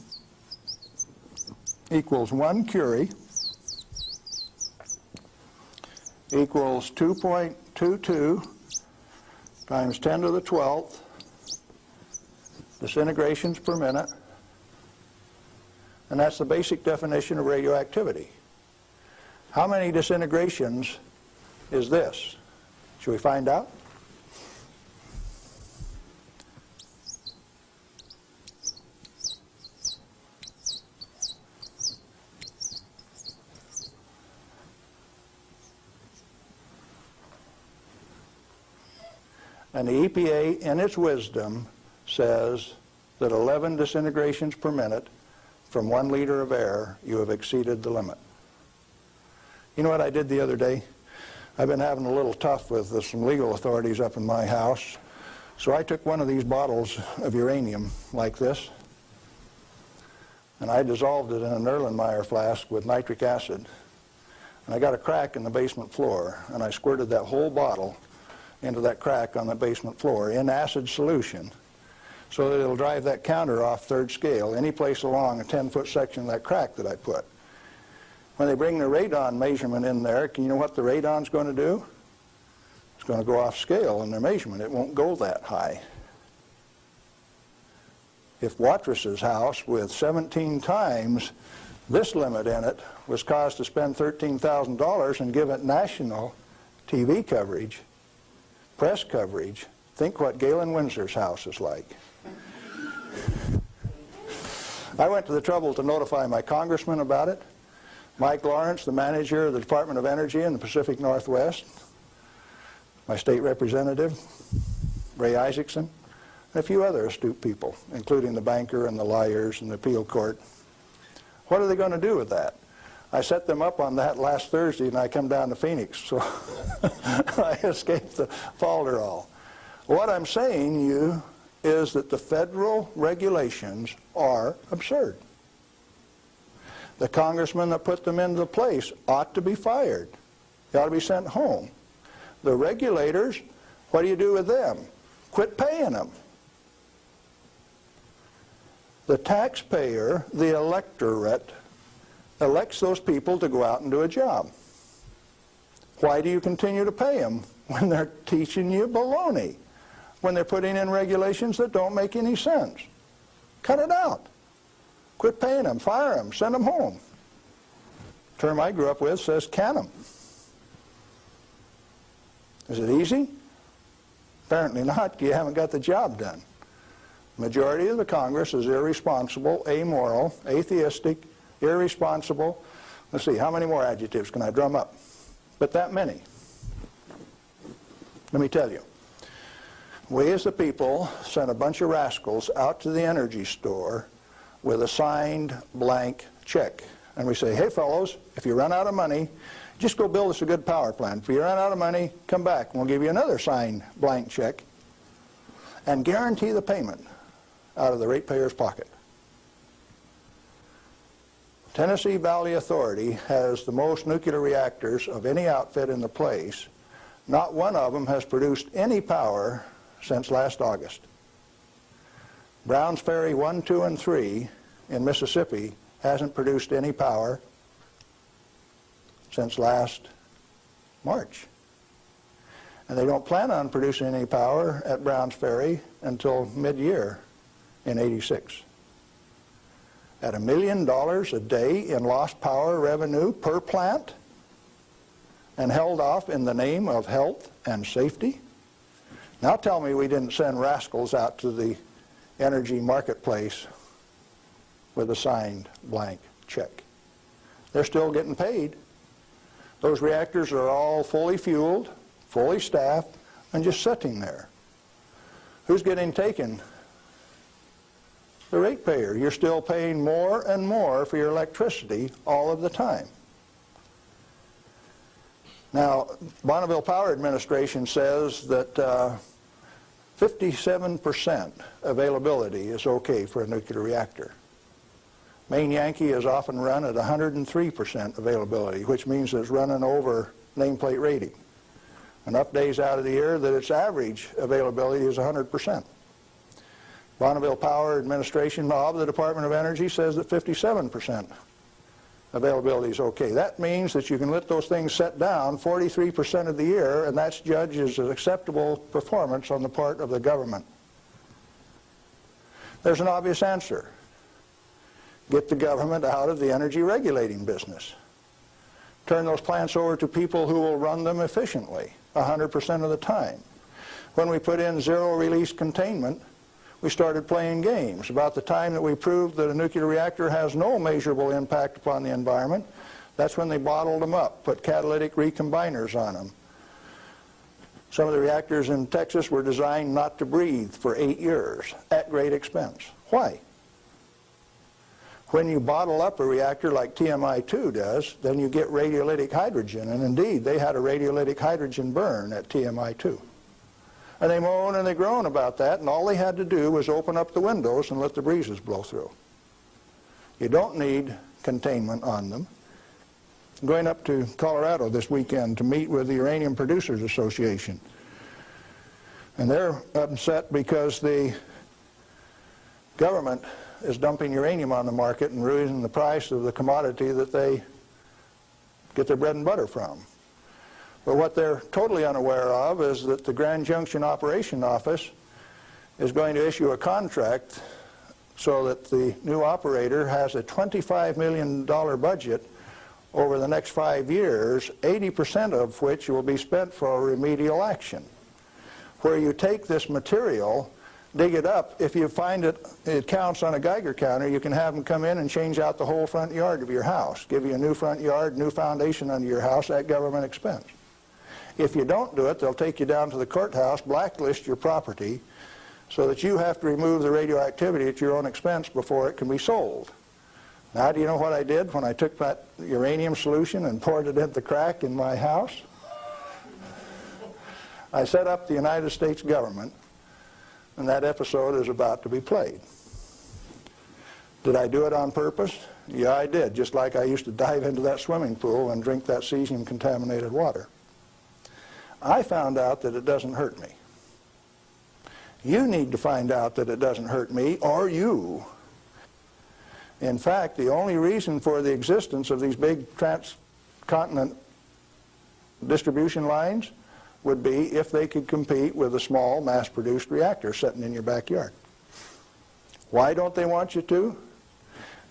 equals 1 curie equals 2.22 times 10 to the 12th disintegrations per minute, and that's the basic definition of radioactivity. How many disintegrations is this? Should we find out? And the EPA, in its wisdom, says that 11 disintegrations per minute from 1 liter of air, you have exceeded the limit. You know what I did the other day? I've been having a little tough with some legal authorities up in my house. So I took one of these bottles of uranium like this, and I dissolved it in an Erlenmeyer flask with nitric acid. And I got a crack in the basement floor, and I squirted that whole bottle into that crack on the basement floor in acid solution so that it'll drive that counter off 3rd scale any place along a 10-foot section of that crack that I put. When they bring the radon measurement in there, can you know what the radon's going to do? It's going to go off scale in their measurement. It won't go that high. If Watrous' house with 17 times this limit in it was caused to spend $13,000 and give it national TV coverage, press coverage, think what Galen Winsor's house is like. I went to the trouble to notify my congressman about it. Mike Lawrence, the manager of the Department of Energy in the Pacific Northwest, my state representative, Ray Isaacson, and a few other astute people, including the banker and the lawyers and the appeal court. What are they going to do with that? I set them up on that last Thursday, and I come down to Phoenix, so I escaped the falderall. What I'm saying to you is that the federal regulations are absurd. The congressman that put them into place ought to be fired. They ought to be sent home. The regulators, what do you do with them? Quit paying them. The taxpayer, the electorate, elects those people to go out and do a job. Why do you continue to pay them when they're teaching you baloney? When they're putting in regulations that don't make any sense? Cut it out. Quit paying them, fire them, send them home. The term I grew up with says can them. Is it easy? Apparently not. You haven't got the job done. The majority of the Congress is irresponsible, amoral, atheistic, irresponsible. Let's see, how many more adjectives can I drum up? But that many. Let me tell you. We as the people sent a bunch of rascals out to the energy store with a signed blank check. And we say, hey fellows, if you run out of money, just go build us a good power plant. If you run out of money, come back and we'll give you another signed blank check and guarantee the payment out of the ratepayer's pocket. Tennessee Valley Authority has the most nuclear reactors of any outfit in the place. Not one of them has produced any power since last August. Browns Ferry 1, 2, and 3 in Mississippi hasn't produced any power since last March. And they don't plan on producing any power at Browns Ferry until mid-year in '86. At $1 million a day in lost power revenue per plant, and held off in the name of health and safety? Now tell me we didn't send rascals out to the energy marketplace with a signed blank check. They're still getting paid. Those reactors are all fully fueled, fully staffed, and just sitting there. Who's getting taken? The ratepayer. You're still paying more and more for your electricity all of the time. Now, Bonneville Power Administration says that 57% availability is okay for a nuclear reactor. Maine Yankee is often run at 103% availability, which means it's running over nameplate rating. Enough days out of the year that its average availability is 100%. Bonneville Power Administration of the Department of Energy says that 57% availability is okay. That means that you can let those things set down 43% of the year, and that's judged as an acceptable performance on the part of the government. There's an obvious answer. Get the government out of the energy regulating business. Turn those plants over to people who will run them efficiently 100% of the time. When we put in zero-release containment, we started playing games. About the time that we proved that a nuclear reactor has no measurable impact upon the environment, that's when they bottled them up, put catalytic recombiners on them. Some of the reactors in Texas were designed not to breathe for 8 years at great expense. Why? When you bottle up a reactor like TMI-2 does, then you get radiolytic hydrogen, and indeed they had a radiolytic hydrogen burn at TMI-2. And they moan and they groan about that, and all they had to do was open up the windows and let the breezes blow through. You don't need containment on them. I'm going up to Colorado this weekend to meet with the Uranium Producers Association. And they're upset because the government is dumping uranium on the market and raising the price of the commodity that they get their bread and butter from. But what they're totally unaware of is that the Grand Junction Operation Office is going to issue a contract so that the new operator has a $25 million budget over the next 5 years, 80% of which will be spent for remedial action. Where you take this material, dig it up, if you find it counts on a Geiger counter, you can have them come in and change out the whole front yard of your house, give you a new front yard, new foundation under your house at government expense. If you don't do it, they'll take you down to the courthouse, blacklist your property, so that you have to remove the radioactivity at your own expense before it can be sold. Now, do you know what I did when I took that uranium solution and poured it into the crack in my house? I set up the United States government, and that episode is about to be played. Did I do it on purpose? Yeah, I did, just like I used to dive into that swimming pool and drink that cesium-contaminated water. I found out that it doesn't hurt me. You need to find out that it doesn't hurt me, or you. In fact, the only reason for the existence of these big transcontinent distribution lines would be if they could compete with a small mass-produced reactor sitting in your backyard. Why don't they want you to?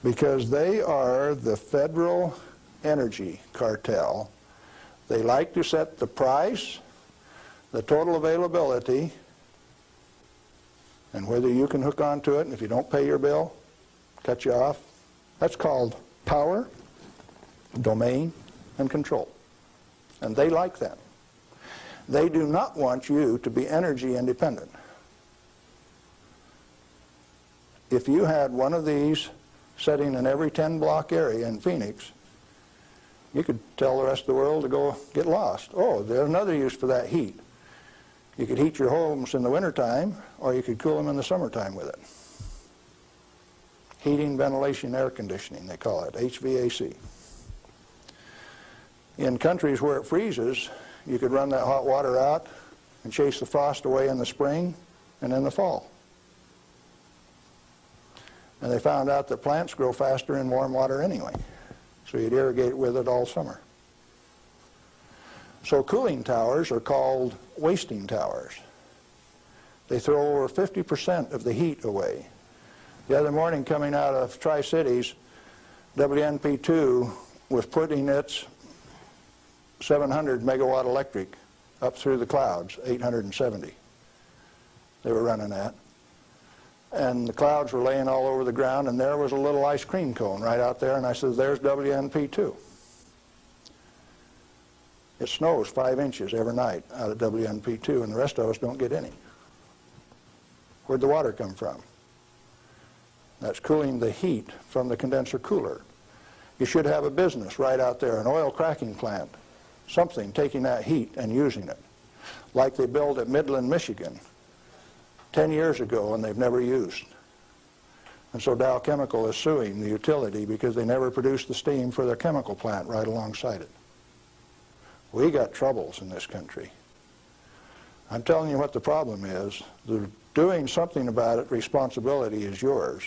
Because they are the federal energy cartel. They like to set the price, the total availability, and whether you can hook onto it, and if you don't pay your bill, cut you off. That's called power, domain, and control. And they like that. They do not want you to be energy independent. If you had one of these sitting in every 10-block area in Phoenix, you could tell the rest of the world to go get lost. Oh, there's another use for that heat. You could heat your homes in the wintertime, or you could cool them in the summertime with it. heating, ventilation, air conditioning, they call it, HVAC. In countries where it freezes, you could run that hot water out and chase the frost away in the spring and in the fall. And they found out that plants grow faster in warm water anyway, so you'd irrigate with it all summer. So cooling towers are called wasting towers. They throw over 50% of the heat away. The other morning, coming out of Tri-Cities, WNP2 was putting its 700 megawatt electric up through the clouds, 870 they were running at. And the clouds were laying all over the ground, and there was a little ice cream cone right out there, and I said, there's WNP2. It snows 5 inches every night out of WNP2, and the rest of us don't get any. Where'd the water come from? That's cooling the heat from the condenser cooler. You should have a business right out there, an oil cracking plant, something taking that heat and using it, like they built at Midland, Michigan 10 years ago and they've never used. And so Dow Chemical is suing the utility because they never produced the steam for their chemical plant right alongside it. We got troubles in this country. I'm telling you what the problem is. Doing something about it, responsibility is yours.